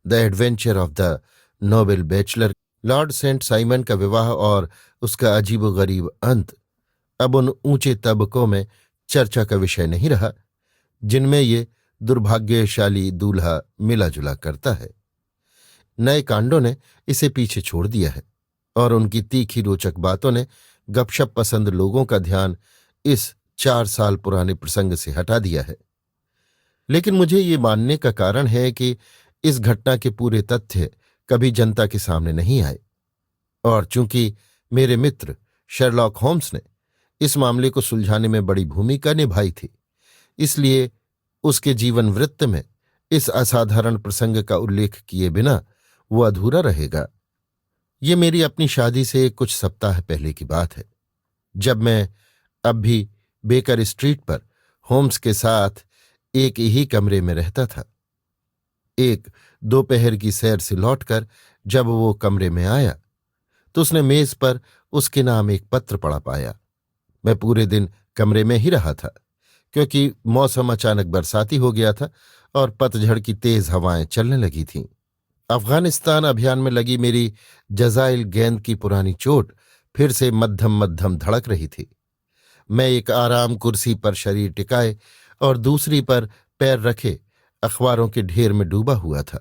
The adventure of the noble bachelor, Lord Saint Simon का विवाह और उसका अजीबोगरीब अंत अब उन ऊंचे तबकों में चर्चा का विषय नहीं रहा जिनमें ये दुर्भाग्यशाली दूल्हा मिला जुला करता है। नए कांडों ने इसे पीछे छोड़ दिया है और उनकी तीखी रोचक बातों ने गपशप पसंद लोगों का ध्यान इस 4 साल पुराने प्रसंग से हटा दिया है। लेकिन मुझे ये मानने का कारण है कि इस घटना के पूरे तथ्य कभी जनता के सामने नहीं आए, और चूंकि मेरे मित्र शर्लॉक होम्स ने इस मामले को सुलझाने में बड़ी भूमिका निभाई थी, इसलिए उसके जीवन वृत्त में इस असाधारण प्रसंग का उल्लेख किए बिना वो अधूरा रहेगा। ये मेरी अपनी शादी से कुछ सप्ताह पहले की बात है, जब मैं अब भी बेकर स्ट्रीट पर होम्स के साथ एक ही कमरे में रहता था। एक दोपहर की सैर से लौटकर जब वो कमरे में आया तो उसने मेज पर उसके नाम एक पत्र पड़ा पाया। मैं पूरे दिन कमरे में ही रहा था, क्योंकि मौसम अचानक बरसाती हो गया था और पतझड़ की तेज हवाएं चलने लगी थीं। अफगानिस्तान अभियान में लगी मेरी जजाइल गेंद की पुरानी चोट फिर से मध्यम मध्यम धड़क रही थी। मैं एक आराम कुर्सी पर शरीर टिकाए और दूसरी पर पैर रखे अखबारों के ढेर में डूबा हुआ था।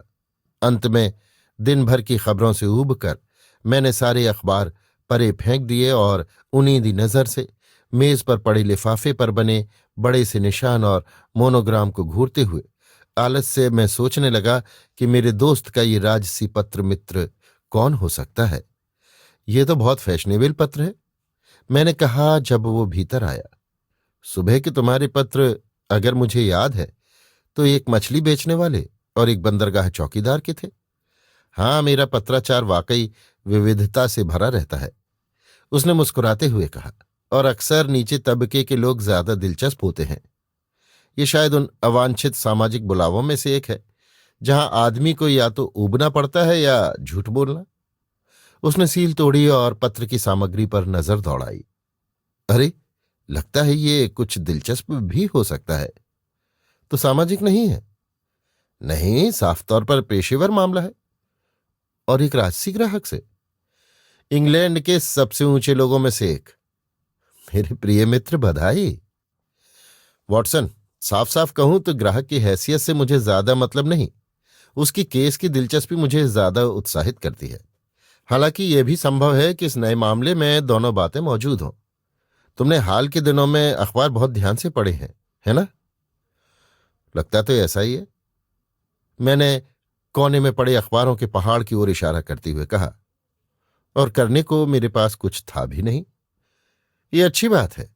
अंत में दिन भर की खबरों से ऊबकर मैंने सारे अखबार परे फेंक दिए और उन्नीदी नजर से मेज पर पड़े लिफाफे पर बने बड़े से निशान और मोनोग्राम को घूरते हुए आलस से मैं सोचने लगा कि मेरे दोस्त का ये राजसी पत्र मित्र कौन हो सकता है। ये तो बहुत फैशनेबल पत्र है, मैंने कहा जब वो भीतर आया। सुबह के तुम्हारे पत्र, अगर मुझे याद है, तो एक मछली बेचने वाले और एक बंदरगाह चौकीदार के थे। हाँ, मेरा पत्राचार वाकई विविधता से भरा रहता है, उसने मुस्कुराते हुए कहा, और अक्सर नीचे तबके के लोग ज्यादा दिलचस्प होते हैं। ये शायद उन अवांछित सामाजिक बुलावों में से एक है जहां आदमी को या तो ऊबना पड़ता है या झूठ बोलना। उसने सील तोड़ी और पत्र की सामग्री पर नजर दौड़ाई। अरे, लगता है ये कुछ दिलचस्प भी हो सकता है। तो सामाजिक नहीं है? नहीं, साफ तौर पर पेशेवर मामला है, और एक राजसी ग्राहक से, इंग्लैंड के सबसे ऊंचे लोगों में से एक। मेरे प्रिय मित्र, बधाई। वॉटसन, साफ साफ कहूं तो ग्राहक की हैसियत से मुझे ज्यादा मतलब नहीं, उसकी केस की दिलचस्पी मुझे ज्यादा उत्साहित करती है। हालांकि यह भी संभव है कि इस नए मामले में दोनों बातें मौजूद हों। तुमने हाल के दिनों में अखबार बहुत ध्यान से पढ़े हैं, है ना? लगता तो ऐसा ही है, मैंने कोने में पड़े अखबारों के पहाड़ की ओर इशारा करते हुए कहा, और करने को मेरे पास कुछ था भी नहीं। ये अच्छी बात है,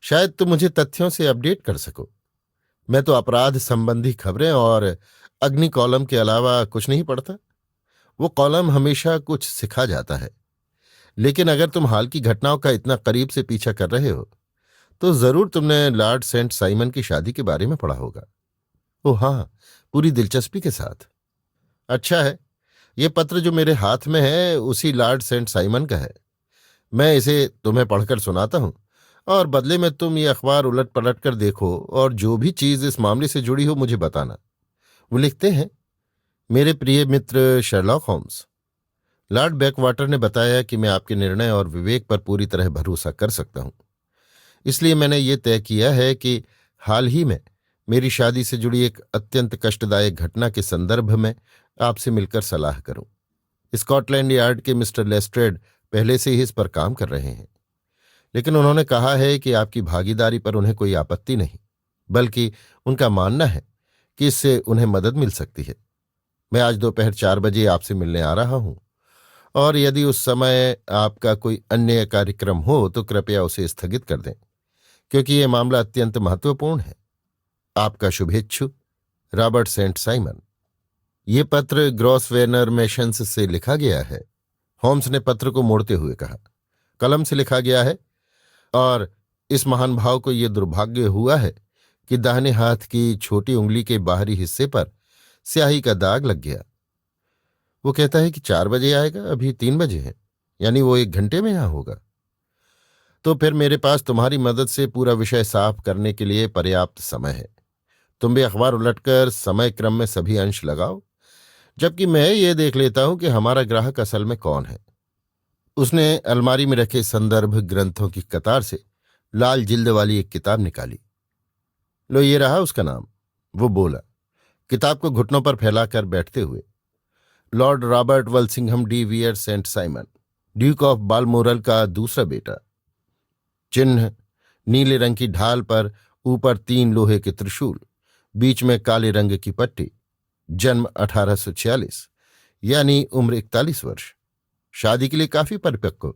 शायद तुम मुझे तथ्यों से अपडेट कर सको। मैं तो अपराध संबंधी खबरें और अग्नि कॉलम के अलावा कुछ नहीं पढ़ता। वो कॉलम हमेशा कुछ सिखा जाता है, लेकिन अगर तुम हाल की घटनाओं का इतना करीब से पीछा कर रहे हो तो जरूर तुमने लॉर्ड सेंट साइमन की शादी के बारे में पढ़ा होगा। ओह हाँ, पूरी दिलचस्पी के साथ। अच्छा है, ये पत्र जो मेरे हाथ में है उसी लॉर्ड सेंट साइमन का है। मैं इसे तुम्हें पढ़कर सुनाता हूं, और बदले में तुम ये अखबार उलट पलट कर देखो और जो भी चीज इस मामले से जुड़ी हो मुझे बताना। वो लिखते हैं, मेरे प्रिय मित्र शर्लॉक होम्स, लॉर्ड बैकवाटर ने बताया कि मैं आपके निर्णय और विवेक पर पूरी तरह भरोसा कर सकता हूं। इसलिए मैंने ये तय किया है कि हाल ही में मेरी शादी से जुड़ी एक अत्यंत कष्टदायक घटना के संदर्भ में आपसे मिलकर सलाह करूं। स्कॉटलैंड यार्ड के मिस्टर लेस्ट्रेड पहले से ही इस पर काम कर रहे हैं, लेकिन उन्होंने कहा है कि आपकी भागीदारी पर उन्हें कोई आपत्ति नहीं, बल्कि उनका मानना है कि इससे उन्हें मदद मिल सकती है। मैं आज दोपहर 4 बजे आपसे मिलने आ रहा हूं, और यदि उस समय आपका कोई अन्य कार्यक्रम हो तो कृपया उसे स्थगित कर दें, क्योंकि यह मामला अत्यंत महत्वपूर्ण है। आपका शुभेच्छु, रॉबर्ट सेंट साइमन। ये पत्र ग्रॉसवेनर मेशंस से लिखा गया है, होम्स ने पत्र को मोड़ते हुए कहा। कलम से लिखा गया है, और इस महान भाव को यह दुर्भाग्य हुआ है कि दाहिने हाथ की छोटी उंगली के बाहरी हिस्से पर स्याही का दाग लग गया। वो कहता है कि 4 बजे आएगा, अभी 3 बजे है, यानी वो 1 घंटे में यहां होगा। तो फिर मेरे पास तुम्हारी मदद से पूरा विषय साफ करने के लिए पर्याप्त समय है। तुम भी अखबार उलटकर समय क्रम में सभी अंश लगाओ, जबकि मैं ये देख लेता हूं कि हमारा ग्राहक असल में कौन है। उसने अलमारी में रखे संदर्भ ग्रंथों की कतार से लाल जिल्द वाली एक किताब निकाली। लो, ये रहा उसका नाम, वो बोला, किताब को घुटनों पर फैलाकर बैठते हुए। Lord Robert Walsingham de Vere Saint Simon, Duke of Balmoral का दूसरा बेटा। चिन्ह नीले रंग की ढाल पर, ऊपर 3 लोहे के त्रिशूल, बीच में काले रंग की पट्टी। जन्म 1846, यानी उम्र 41 वर्ष। शादी के लिए काफी परिपक्व।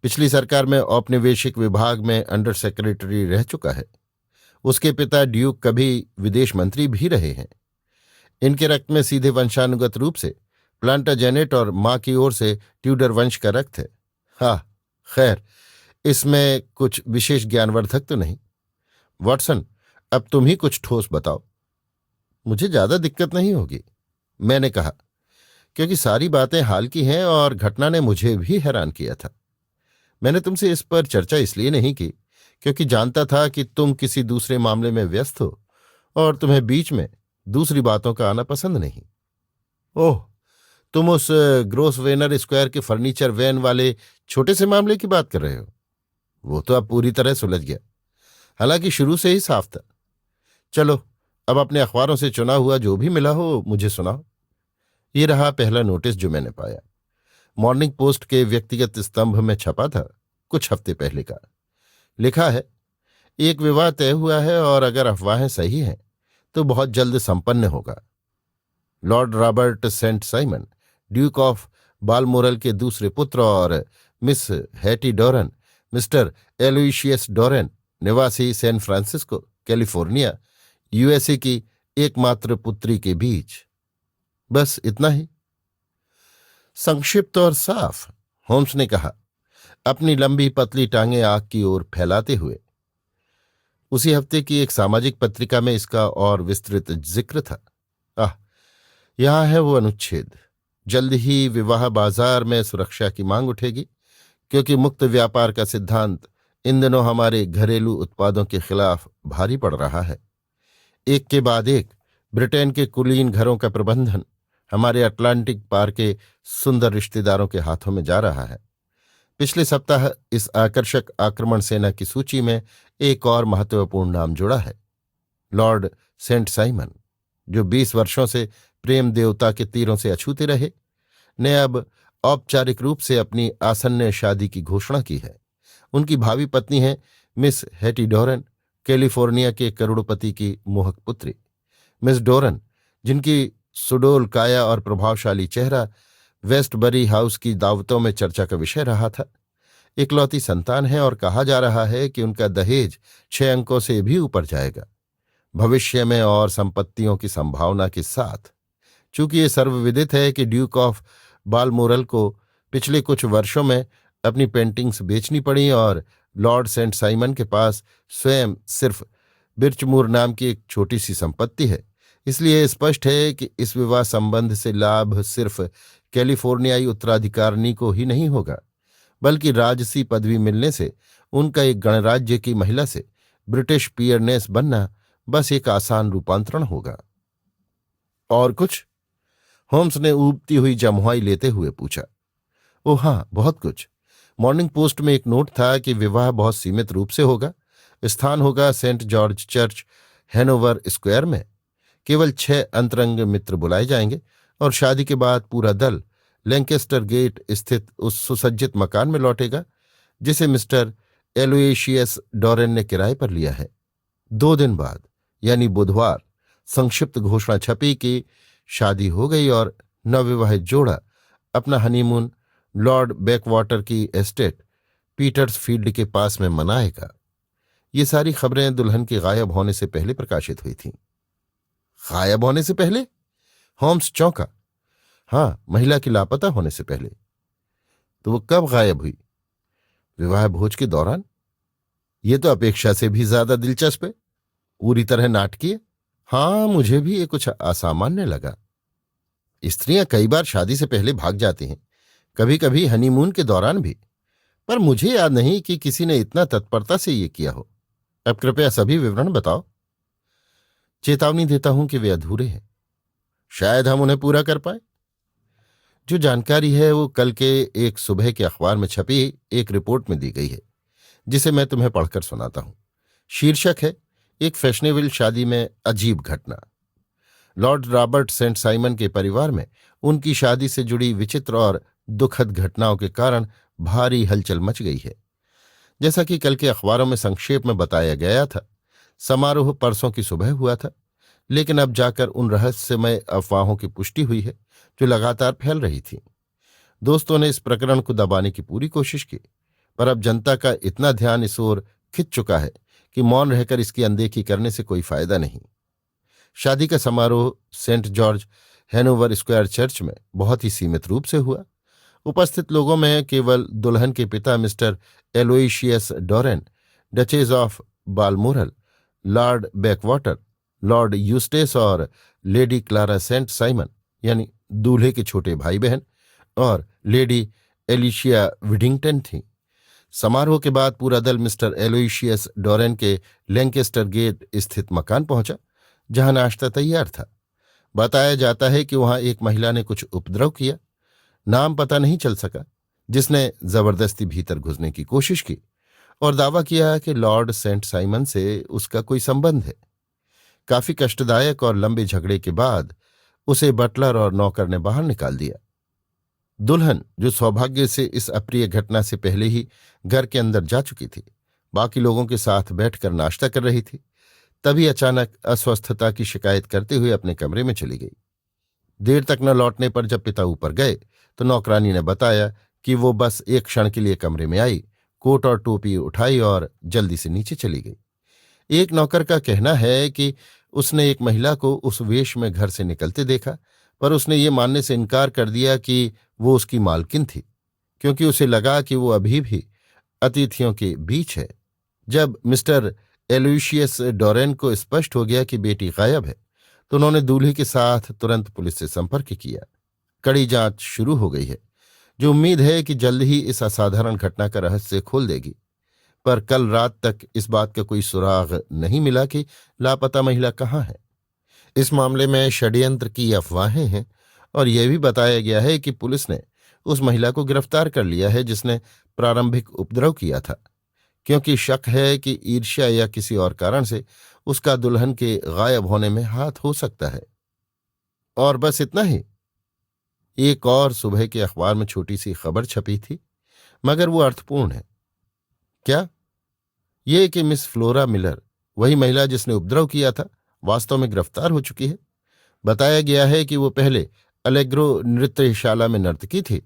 पिछली सरकार में औपनिवेशिक विभाग में अंडर सेक्रेटरी रह चुका है। उसके पिता ड्यूक कभी विदेश मंत्री भी रहे हैं। इनके रक्त में सीधे वंशानुगत रूप से प्लांटाजेनेट और मां की ओर से ट्यूडर वंश का रक्त है। हाँ, खैर, इसमें कुछ विशेष ज्ञानवर्धक तो नहीं। वॉटसन, अब तुम ही कुछ ठोस बताओ। मुझे ज्यादा दिक्कत नहीं होगी, मैंने कहा, क्योंकि सारी बातें हाल की हैं और घटना ने मुझे भी हैरान किया था। मैंने तुमसे इस पर चर्चा इसलिए नहीं की क्योंकि जानता था कि तुम किसी दूसरे मामले में व्यस्त हो और तुम्हें बीच में दूसरी बातों का आना पसंद नहीं। ओह, तुम उस ग्रोसवेनर स्क्वायर के फर्नीचर वैन वाले छोटे से मामले की बात कर रहे हो? वो तो अब पूरी तरह सुलझ गया, हालांकि शुरू से ही साफ था। चलो, अब अपने अखबारों से चुना हुआ जो भी मिला हो मुझे सुनाओ। ये रहा पहला नोटिस जो मैंने पाया। मॉर्निंग पोस्ट के व्यक्तिगत स्तंभ में छपा था, कुछ हफ्ते पहले का। लिखा है, एक विवाह तय हुआ है और अगर अफवाहें सही हैं तो बहुत जल्द संपन्न होगा। Lord Robert Saint Simon, Duke of Balmoral के दूसरे पुत्र और Miss Hatty Doran, Mister Aloysius Doran, निवासी सैन फ्रांसिस्को, कैलिफोर्निया, यूएसए की एकमात्र पुत्री के बीच। बस इतना ही। संक्षिप्त और साफ, होम्स ने कहा, अपनी लंबी पतली टांगें आग की ओर फैलाते हुए। उसी हफ्ते की एक सामाजिक पत्रिका में इसका और विस्तृत जिक्र था। यहां है वो अनुच्छेद। जल्द ही विवाह बाजार में सुरक्षा की मांग उठेगी, क्योंकि मुक्त व्यापार का सिद्धांत इन दिनों हमारे घरेलू उत्पादों के खिलाफ भारी पड़ रहा है। एक के बाद एक ब्रिटेन के कुलीन घरों का प्रबंधन हमारे अटलांटिक पार के सुंदर रिश्तेदारों के हाथों में जा रहा है। पिछले सप्ताह इस आकर्षक आक्रमण सेना की सूची में एक और महत्वपूर्ण नाम जुड़ा है। लॉर्ड सेंट साइमन, जो 20 वर्षों से प्रेम देवता के तीरों से अछूते रहे, ने अब औपचारिक रूप से अपनी आसन्न शादी की घोषणा की है। उनकी भावी पत्नी है मिस हैटी डोरन, कैलिफोर्निया के करोड़पति की मोहक पुत्री। मिस डोरन, जिनकी सुडोल काया और प्रभावशाली चेहरा वेस्टबरी हाउस की दावतों में चर्चा का विषय रहा था, इकलौती संतान है और कहा जा रहा है कि उनका दहेज 6 अंकों से भी ऊपर जाएगा, भविष्य में और संपत्तियों की संभावना के साथ। चूंकि ये सर्वविदित है कि ड्यूक ऑफ बालमोरल को पिछले कुछ वर्षों में अपनी पेंटिंग्स बेचनी पड़ी और लॉर्ड सेंट साइमन के पास स्वयं सिर्फ बिर्चमूर नाम की एक छोटी सी संपत्ति है, इसलिए स्पष्ट है कि इस विवाह संबंध से लाभ सिर्फ कैलिफोर्नियाई उत्तराधिकारिणी को ही नहीं होगा, बल्कि राजसी पदवी मिलने से उनका एक गणराज्य की महिला से ब्रिटिश पियरनेस बनना बस एक आसान रूपांतरण होगा। और कुछ? होम्स ने ऊबती हुई जमुआई लेते हुए पूछा। ओह हाँ, बहुत कुछ। मॉर्निंग पोस्ट में एक नोट था कि विवाह बहुत सीमित रूप से होगा। स्थान होगा Saint George church, Hanover square में। केवल 6 अंतरंग मित्र बुलाए जाएंगे और शादी के बाद पूरा दल लैंकेस्टर गेट स्थित उस सुसज्जित मकान में लौटेगा जिसे मिस्टर एलोयसियस डोरेन ने किराए पर लिया है। 2 दिन बाद, यानी बुधवार, संक्षिप्त घोषणा छपी कि शादी हो गई और नवविवाहित जोड़ा अपना हनीमून लॉर्ड बैकवाटर की एस्टेट पीटर्सफील्ड के पास में मनाएगा। ये सारी खबरें दुल्हन के गायब होने से पहले प्रकाशित हुई थीं। गायब होने से पहले? होम्स चौंका। हाँ, महिला की लापता होने से पहले। तो वो कब गायब हुई? विवाह भोज के दौरान। ये तो अपेक्षा से भी ज्यादा दिलचस्प है, पूरी तरह नाटकीय। हाँ, मुझे भी ये कुछ असामान्य लगा। स्त्रियां कई बार शादी से पहले भाग जाती हैं, कभी कभी हनीमून के दौरान भी, पर मुझे याद नहीं कि किसी ने इतना तत्परता से ये किया हो। अब कृपया सभी विवरण बताओ। चेतावनी देता हूं कि वे अधूरे हैं। शायद हम उन्हें पूरा कर पाए। जो जानकारी है वो कल के एक सुबह के अखबार में छपी एक रिपोर्ट में दी गई है, जिसे मैं तुम्हें पढ़कर सुनाता हूं। शीर्षक है, एक फैशनेबल शादी में अजीब घटना। लॉर्ड रॉबर्ट सेंट साइमन के परिवार में उनकी शादी से जुड़ी विचित्र और दुखद घटनाओं के कारण भारी हलचल मच गई है। जैसा कि कल के अखबारों में संक्षेप में बताया गया था, समारोह परसों की सुबह हुआ था, लेकिन अब जाकर उन रहस्यमय अफवाहों की पुष्टि हुई है जो लगातार फैल रही थीं। दोस्तों ने इस प्रकरण को दबाने की पूरी कोशिश की, पर अब जनता का इतना ध्यान इस ओर खिंच चुका है कि मौन रहकर इसकी अनदेखी करने से कोई फायदा नहीं। शादी का समारोह Saint George Hanover square church में बहुत ही सीमित रूप से हुआ। उपस्थित लोगों में केवल दुल्हन के पिता mister Aloysius Doran, duchess of Balmoral, lord Backwater, lord Eustace और लेडी क्लारा सेंट साइमन यानी दूल्हे के छोटे भाई बहन और लेडी एलिशिया विडिंगटन थीं। समारोह के बाद पूरा दल मिस्टर एलोइशियस डोरेन के लैंकेस्टर गेट स्थित मकान पहुंचा, जहां नाश्ता तैयार था। बताया जाता है कि वहां एक महिला ने कुछ उपद्रव किया, नाम पता नहीं चल सका, जिसने जबरदस्ती भीतर घुसने की कोशिश की और दावा किया कि लॉर्ड सेंट साइमन से उसका कोई संबंध है। काफी कष्टदायक और लंबे झगड़े के बाद उसे बटलर और नौकर ने बाहर निकाल दिया। दुल्हन, जो सौभाग्य से इस अप्रिय घटना से पहले ही घर के अंदर जा चुकी थी, बाकी लोगों के साथ बैठकर नाश्ता कर रही थी, तभी अचानक अस्वस्थता की शिकायत करते हुए अपने कमरे में चली गई। देर तक न लौटने पर जब पिता ऊपर गए तो नौकरानी ने बताया कि वो बस एक क्षण के लिए कमरे में आई, कोट और टोपी उठाई और जल्दी से नीचे चली गई। एक नौकर का कहना है कि उसने एक महिला को उस वेश में घर से निकलते देखा, पर उसने ये मानने से इनकार कर दिया कि वो उसकी मालकिन थी, क्योंकि उसे लगा कि वो अभी भी अतिथियों के बीच है। जब मिस्टर एलोइशियस डोरेन को स्पष्ट हो गया कि बेटी गायब है, तो उन्होंने दूल्हे के साथ तुरंत पुलिस से संपर्क किया। कड़ी जांच शुरू हो गई है, जो उम्मीद है कि जल्द ही इस असाधारण घटना का रहस्य खोल देगी। पर कल रात तक इस बात का कोई सुराग नहीं मिला कि लापता महिला कहाँ है। इस मामले में षड्यंत्र की अफवाहें हैं और यह भी बताया गया है कि पुलिस ने उस महिला को गिरफ्तार कर लिया है जिसने प्रारंभिक उपद्रव किया था, क्योंकि शक है कि ईर्ष्या या किसी और कारण से उसका दुल्हन के गायब होने में हाथ हो सकता है। और बस इतना ही। एक और सुबह के अखबार में छोटी सी खबर छपी थी, मगर वो अर्थपूर्ण है। क्या? ये कि मिस फ्लोरा मिलर, वही महिला जिसने उपद्रव किया था, वास्तव में गिरफ्तार हो चुकी है। बताया गया है कि वो पहले अलेग्रो नृत्यशाला में नर्तकी थी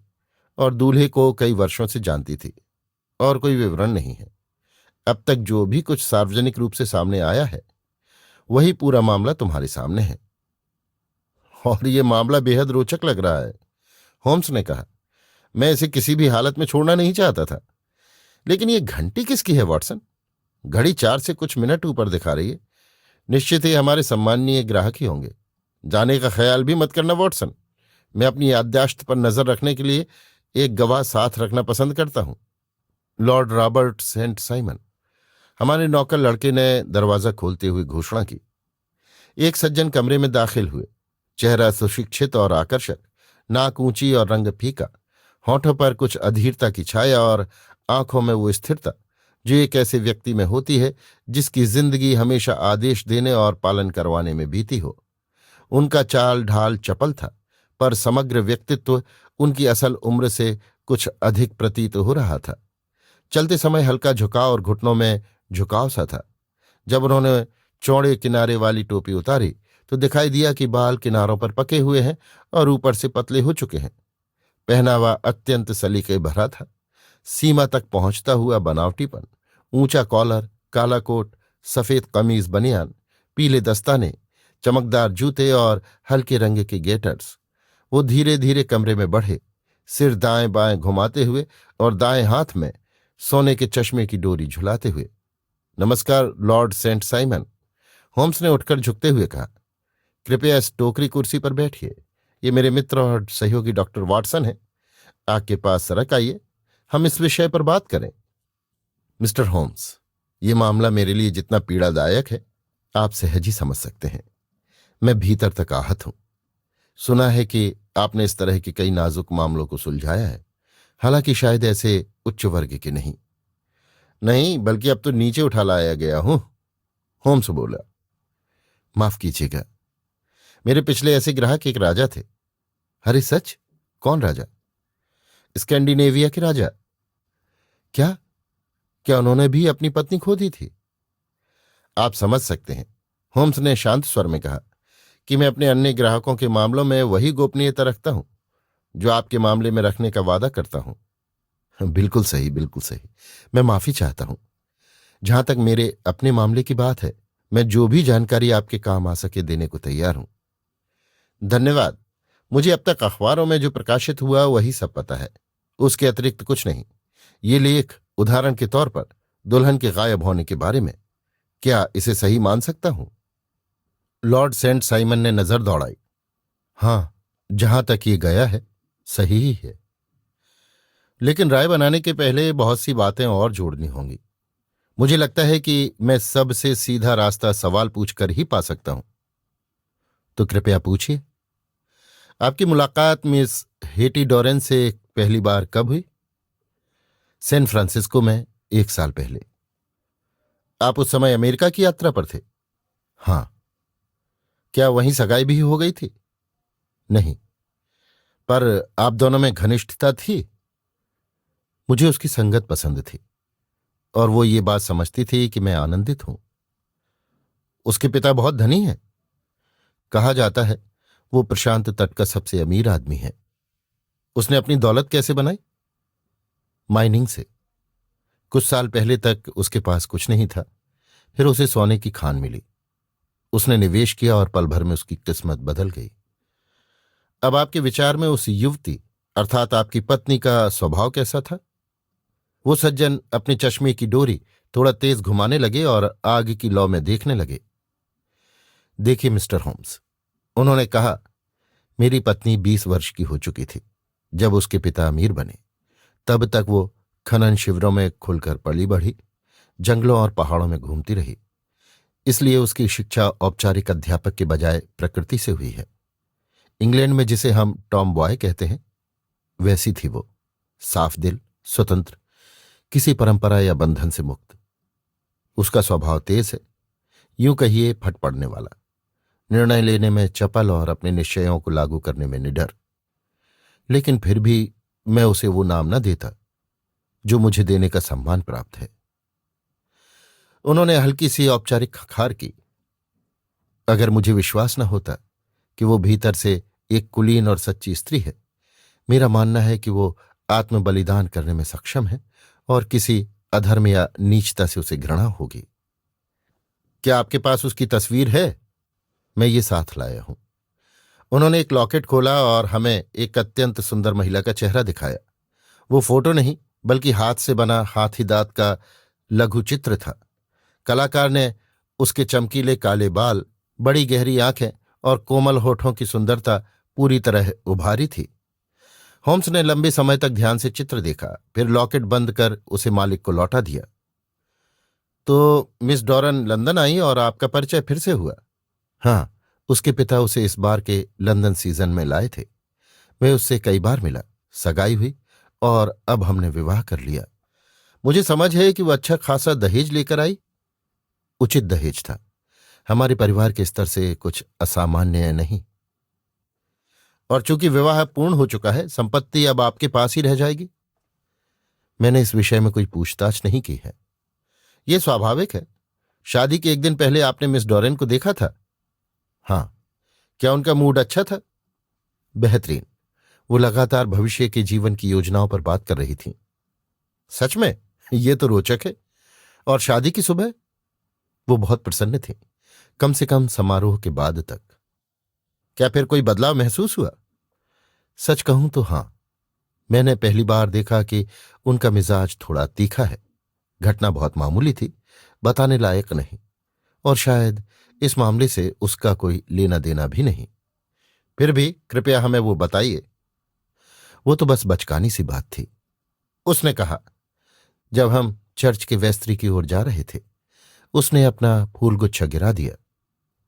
और दूल्हे को कई वर्षों से जानती थी। और कोई विवरण नहीं है। अब तक जो भी कुछ सार्वजनिक रूप से सामने आया है, वही पूरा मामला तुम्हारे सामने है। और ये मामला बेहद रोचक लग रहा है, होम्स ने कहा। मैं इसे किसी भी हालत में छोड़ना नहीं चाहता था। लेकिन ये घंटी किसकी है, वॉटसन? घड़ी 4 से कुछ मिनट ऊपर दिखा रही है। निश्चित ही हमारे सम्माननीय ग्राहक ही होंगे। जाने का ख्याल भी मत करना, वॉटसन। मैं अपनी याददाश्त पर नजर रखने के लिए एक गवाह साथ रखना पसंद करता हूं। लॉर्ड रॉबर्ट सेंट साइमन, हमारे नौकर लड़के ने दरवाजा खोलते हुए घोषणा की। एक सज्जन कमरे में दाखिल हुए। चेहरा सुशिक्षित और आकर्षक, नाक ऊंची और रंग फीका, होठों पर कुछ अधीरता की छाया और आंखों में वो स्थिरता जो एक ऐसे व्यक्ति में होती है जिसकी जिंदगी हमेशा आदेश देने और पालन करवाने में बीती हो। उनका चाल ढाल चपल था, पर समग्र व्यक्तित्व उनकी असल उम्र से कुछ अधिक प्रतीत हो रहा था। चलते समय हल्का झुकाव और घुटनों में झुकाव सा था। जब उन्होंने चौड़े किनारे वाली टोपी उतारी तो दिखाई दिया कि बाल किनारों पर पके हुए हैं और ऊपर से पतले हो चुके हैं। पहनावा अत्यंत सलीके भरा था। सीमा तक पहुंचता हुआ बनावटीपन, ऊंचा कॉलर, काला कोट, सफेद कमीज बनियान, पीले दस्ताने, चमकदार जूते और हल्के रंग के गेटर्स। वो धीरे धीरे कमरे में बढ़े, सिर दाएं बाएं घुमाते हुए और दाएं हाथ में सोने के चश्मे की डोरी झुलाते हुए। नमस्कार लॉर्ड सेंट साइमन, होम्स ने उठकर झुकते हुए कहा। कृपया इस टोकरी कुर्सी पर बैठिए। ये मेरे मित्र और सहयोगी डॉक्टर वॉटसन है। आग के पास सरक आइए, हम इस विषय पर बात करें। मिस्टर होम्स, ये मामला मेरे लिए जितना पीड़ादायक है, आप सहज ही समझ सकते हैं। मैं भीतर तक आहत हूं। सुना है कि आपने इस तरह के कई नाजुक मामलों को सुलझाया है, हालांकि शायद ऐसे उच्च वर्ग के नहीं। नहीं, बल्कि अब तो नीचे उठा लाया गया हूं, होम्स बोला। माफ कीजिएगा, मेरे पिछले ऐसे ग्राहक एक राजा थे। अरे सच? कौन राजा? स्कैंडिनेविया के राजा। क्या? क्या उन्होंने भी अपनी पत्नी खो दी थी? आप समझ सकते हैं, होम्स ने शांत स्वर में कहा, कि मैं अपने अन्य ग्राहकों के मामलों में वही गोपनीयता रखता हूं जो आपके मामले में रखने का वादा करता हूं। बिल्कुल सही, बिल्कुल सही। मैं माफी चाहता हूं। जहां तक मेरे अपने मामले की बात है, मैं जो भी जानकारी आपके काम आ सके देने को तैयार हूं। धन्यवाद। मुझे अब तक अखबारों में जो प्रकाशित हुआ वही सब पता है, उसके अतिरिक्त कुछ नहीं। ये लेख उदाहरण के तौर पर दुल्हन के गायब होने के बारे में, क्या इसे सही मान सकता हूं? लॉर्ड सेंट साइमन ने नजर दौड़ाई। हां, जहां तक ये गया है सही ही है, लेकिन राय बनाने के पहले बहुत सी बातें और जोड़नी होंगी। मुझे लगता है कि मैं सबसे सीधा रास्ता सवाल पूछकर ही पा सकता हूं। तो कृपया पूछिए। आपकी मुलाकात मिस हेटी डोरेन से पहली बार कब हुई? सैन फ्रांसिस्को में 1 साल पहले। आप उस समय अमेरिका की यात्रा पर थे? हां। क्या वहीं सगाई भी हो गई थी? नहीं। पर आप दोनों में घनिष्ठता थी? मुझे उसकी संगत पसंद थी, और वो ये बात समझती थी कि मैं आनंदित हूं। उसके पिता बहुत धनी हैं। कहा जाता है वो प्रशांत तट का सबसे अमीर आदमी है। उसने अपनी दौलत कैसे बनाई? माइनिंग से। कुछ साल पहले तक उसके पास कुछ नहीं था, फिर उसे सोने की खान मिली। उसने निवेश किया और पल भर में उसकी किस्मत बदल गई। अब आपके विचार में उस युवती अर्थात आपकी पत्नी का स्वभाव कैसा था? वो सज्जन अपने चश्मे की डोरी थोड़ा तेज घुमाने लगे और आग की लौ में देखने लगे। देखिए मिस्टर होम्स, उन्होंने कहा, मेरी पत्नी 20 वर्ष की हो चुकी थी जब उसके पिता अमीर बने। तब तक वो खनन शिविरों में खुलकर पली बढ़ी, जंगलों और पहाड़ों में घूमती रही। इसलिए उसकी शिक्षा औपचारिक अध्यापक के बजाय प्रकृति से हुई है। इंग्लैंड में जिसे हम टॉम बॉय कहते हैं, वैसी थी वो। साफ दिल, स्वतंत्र, किसी परंपरा या बंधन से मुक्त। उसका स्वभाव तेज है, यूं कहिए फट पड़ने वाला, निर्णय लेने में चपल और अपने निश्चयों को लागू करने में निडर। लेकिन फिर भी मैं उसे वो नाम न देता जो मुझे देने का सम्मान प्राप्त है। उन्होंने हल्की सी औपचारिक खखार की। अगर मुझे विश्वास न होता कि वो भीतर से एक कुलीन और सच्ची स्त्री है, मेरा मानना है कि वो आत्म बलिदान करने में सक्षम है और किसी अधर्म या नीचता से उसे घृणा होगी। क्या आपके पास उसकी तस्वीर है? मैं ये साथ लाया हूं। उन्होंने एक लॉकेट खोला और हमें एक अत्यंत सुंदर महिला का चेहरा दिखाया। वो फोटो नहीं, बल्कि हाथ से बना हाथी दांत का लघु चित्र था। कलाकार ने उसके चमकीले काले बाल, बड़ी गहरी आंखें और कोमल होठों की सुंदरता पूरी तरह उभारी थी। होम्स ने लंबे समय तक ध्यान से चित्र देखा, फिर लॉकेट बंद कर उसे मालिक को लौटा दिया। तो मिस डॉरन लंदन आई और आपका परिचय फिर से हुआ? हाँ, उसके पिता उसे इस बार के लंदन सीजन में लाए थे। मैं उससे कई बार मिला, सगाई हुई और अब हमने विवाह कर लिया। मुझे समझ है कि वो अच्छा खासा दहेज लेकर आई। उचित दहेज था, हमारे परिवार के स्तर से कुछ असामान्य नहीं। और चूंकि विवाह पूर्ण हो चुका है, संपत्ति अब आपके पास ही रह जाएगी। मैंने इस विषय में कोई पूछताछ नहीं की है। यह स्वाभाविक है। शादी के एक दिन पहले आपने मिस डॉरेन को देखा था? हाँ। क्या उनका मूड अच्छा था? बेहतरीन। वो लगातार भविष्य के जीवन की योजनाओं पर बात कर रही थीं। सच में? ये तो रोचक है। और शादी की सुबह? वो बहुत प्रसन्न थी, कम से कम समारोह के बाद तक। क्या फिर कोई बदलाव महसूस हुआ? सच कहूं तो हां। मैंने पहली बार देखा कि उनका मिजाज थोड़ा तीखा है। घटना बहुत मामूली थी, बताने लायक नहीं, और शायद इस मामले से उसका कोई लेना देना भी नहीं। फिर भी कृपया हमें वो बताइए। वो तो बस बचकानी सी बात थी, उसने कहा। जब हम चर्च के वेस्त्री की ओर जा रहे थे, उसने अपना फूलगुच्छा गिरा दिया।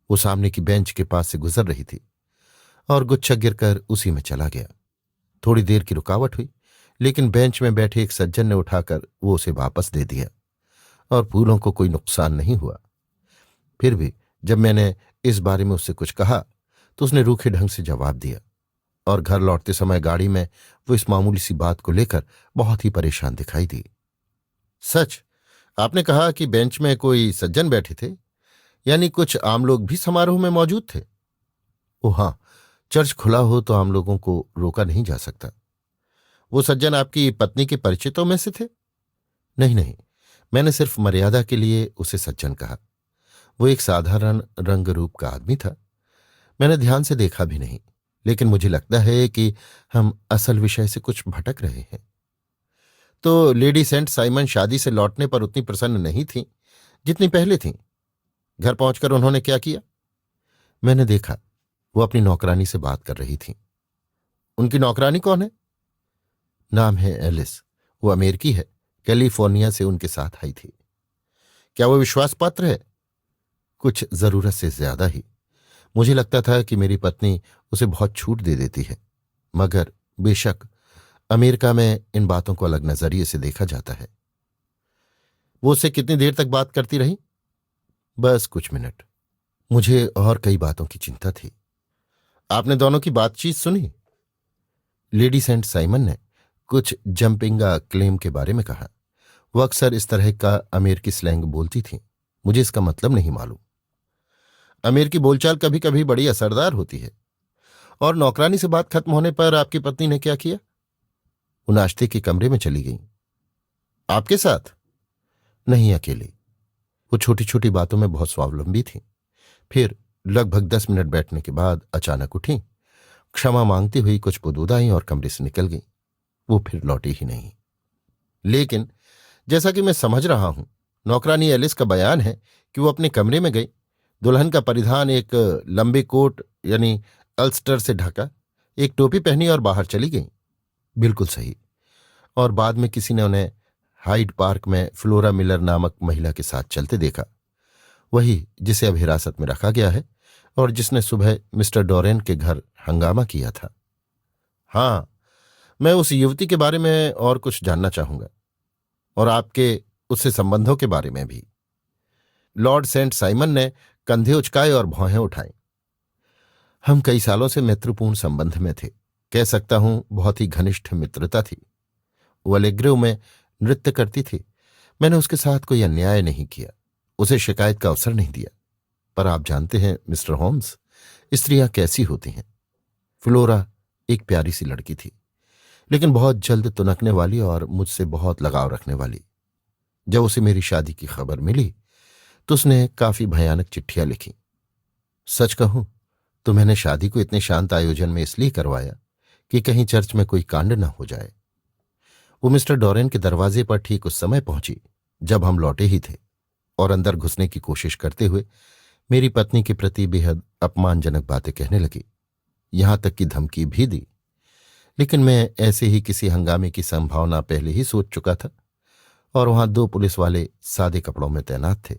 वो सामने की बेंच के पास से गुजर रही थी और गुच्छा गिरकर उसी में चला गया। थोड़ी देर की रुकावट हुई, लेकिन बेंच में बैठे एक सज्जन ने उठाकर वो उसे वापस दे दिया और फूलों को कोई नुकसान नहीं हुआ। फिर भी जब मैंने इस बारे में उससे कुछ कहा तो उसने रूखे ढंग से जवाब दिया और घर लौटते समय गाड़ी में वो इस मामूली सी बात को लेकर बहुत ही परेशान दिखाई दी। सच, आपने कहा कि बेंच में कोई सज्जन बैठे थे, यानी कुछ आम लोग भी समारोह में मौजूद थे? ओ हाँ, चर्च खुला हो तो आम लोगों को रोका नहीं जा सकता। वो सज्जन आपकी पत्नी के परिचितों में से थे? नहीं नहीं, मैंने सिर्फ मर्यादा के लिए उसे सज्जन कहा। वो एक साधारण रंग रूप का आदमी था। मैंने ध्यान से देखा भी नहीं, लेकिन मुझे लगता है कि हम असल विषय से कुछ भटक रहे हैं। तो लेडी सेंट साइमन शादी से लौटने पर उतनी प्रसन्न नहीं थी जितनी पहले थीं। घर पहुंचकर उन्होंने क्या किया? मैंने देखा वो अपनी नौकरानी से बात कर रही थी। उनकी नौकरानी कौन है? नाम है एलिस। वो अमेरिकी है, कैलिफोर्निया से उनके साथ आई थी। क्या वो विश्वास पात्र है? कुछ जरूरत से ज्यादा ही। मुझे लगता था कि मेरी पत्नी उसे बहुत छूट दे देती है, मगर बेशक अमेरिका में इन बातों को अलग नजरिए से देखा जाता है। वो उससे कितनी देर तक बात करती रही? बस कुछ मिनट। मुझे और कई बातों की चिंता थी। आपने दोनों की बातचीत सुनी? लेडी सेंट साइमन ने कुछ जंपिंग क्लेम के बारे में कहा। वो अक्सर इस तरह का अमेरिकी स्लैंग बोलती थी। मुझे इसका मतलब नहीं मालूम। अमेरिकी बोलचाल कभी कभी बड़ी असरदार होती है। और नौकरानी से बात खत्म होने पर आपकी पत्नी ने क्या किया? वो नाश्ते के कमरे में चली गई। आपके साथ? नहीं, अकेले। वो छोटी छोटी बातों में बहुत स्वावलंबी थी। फिर लगभग 10 मिनट बैठने के बाद अचानक उठी, क्षमा मांगती हुई कुछ बुदबुद आई और कमरे से निकल गई। वो फिर लौटी ही नहीं। लेकिन जैसा कि मैं समझ रहा हूं, नौकरानी एलिस का बयान है कि वो अपने कमरे में गई, दुल्हन का परिधान एक लंबे कोट यानी अल्स्टर से ढका, एक टोपी पहनी और बाहर चली गई। बिल्कुल सही। और बाद में किसी ने उन्हें हाइड पार्क में फ्लोरा मिलर नामक महिला के साथ चलते देखा, वही जिसे अब हिरासत में रखा गया है और जिसने सुबह मिस्टर डोरेन के घर हंगामा किया था। हाँ, मैं उस युवती के बारे में और कुछ जानना चाहूंगा, और आपके उससे संबंधों के बारे में भी। लॉर्ड सेंट साइमन ने कंधे उचकाए और भौहें उठाई। हम कई सालों से मैत्रीपूर्ण संबंध में थे, कह सकता हूं बहुत ही घनिष्ठ मित्रता थी। वो अलेग्रो में नृत्य करती थी। मैंने उसके साथ कोई अन्याय नहीं किया, उसे शिकायत का अवसर नहीं दिया। पर आप जानते हैं मिस्टर होम्स, स्त्रियां कैसी होती हैं। फ्लोरा एक प्यारी सी लड़की थी, लेकिन बहुत जल्द तुनकने वाली और मुझसे बहुत लगाव रखने वाली। जब उसे मेरी शादी की खबर मिली तो उसने काफी भयानक चिट्ठियां लिखी। सच कहूं तो मैंने शादी को इतने शांत आयोजन में इसलिए करवाया कि कहीं चर्च में कोई कांड न हो जाए। वो मिस्टर डोरेन के दरवाजे पर ठीक उस समय पहुंची जब हम लौटे ही थे, और अंदर घुसने की कोशिश करते हुए मेरी पत्नी के प्रति बेहद अपमानजनक बातें कहने लगी, यहां तक कि धमकी भी दी। लेकिन मैं ऐसे ही किसी हंगामे की संभावना पहले ही सोच चुका था, और वहां 2 पुलिस वाले सादे कपड़ों में तैनात थे,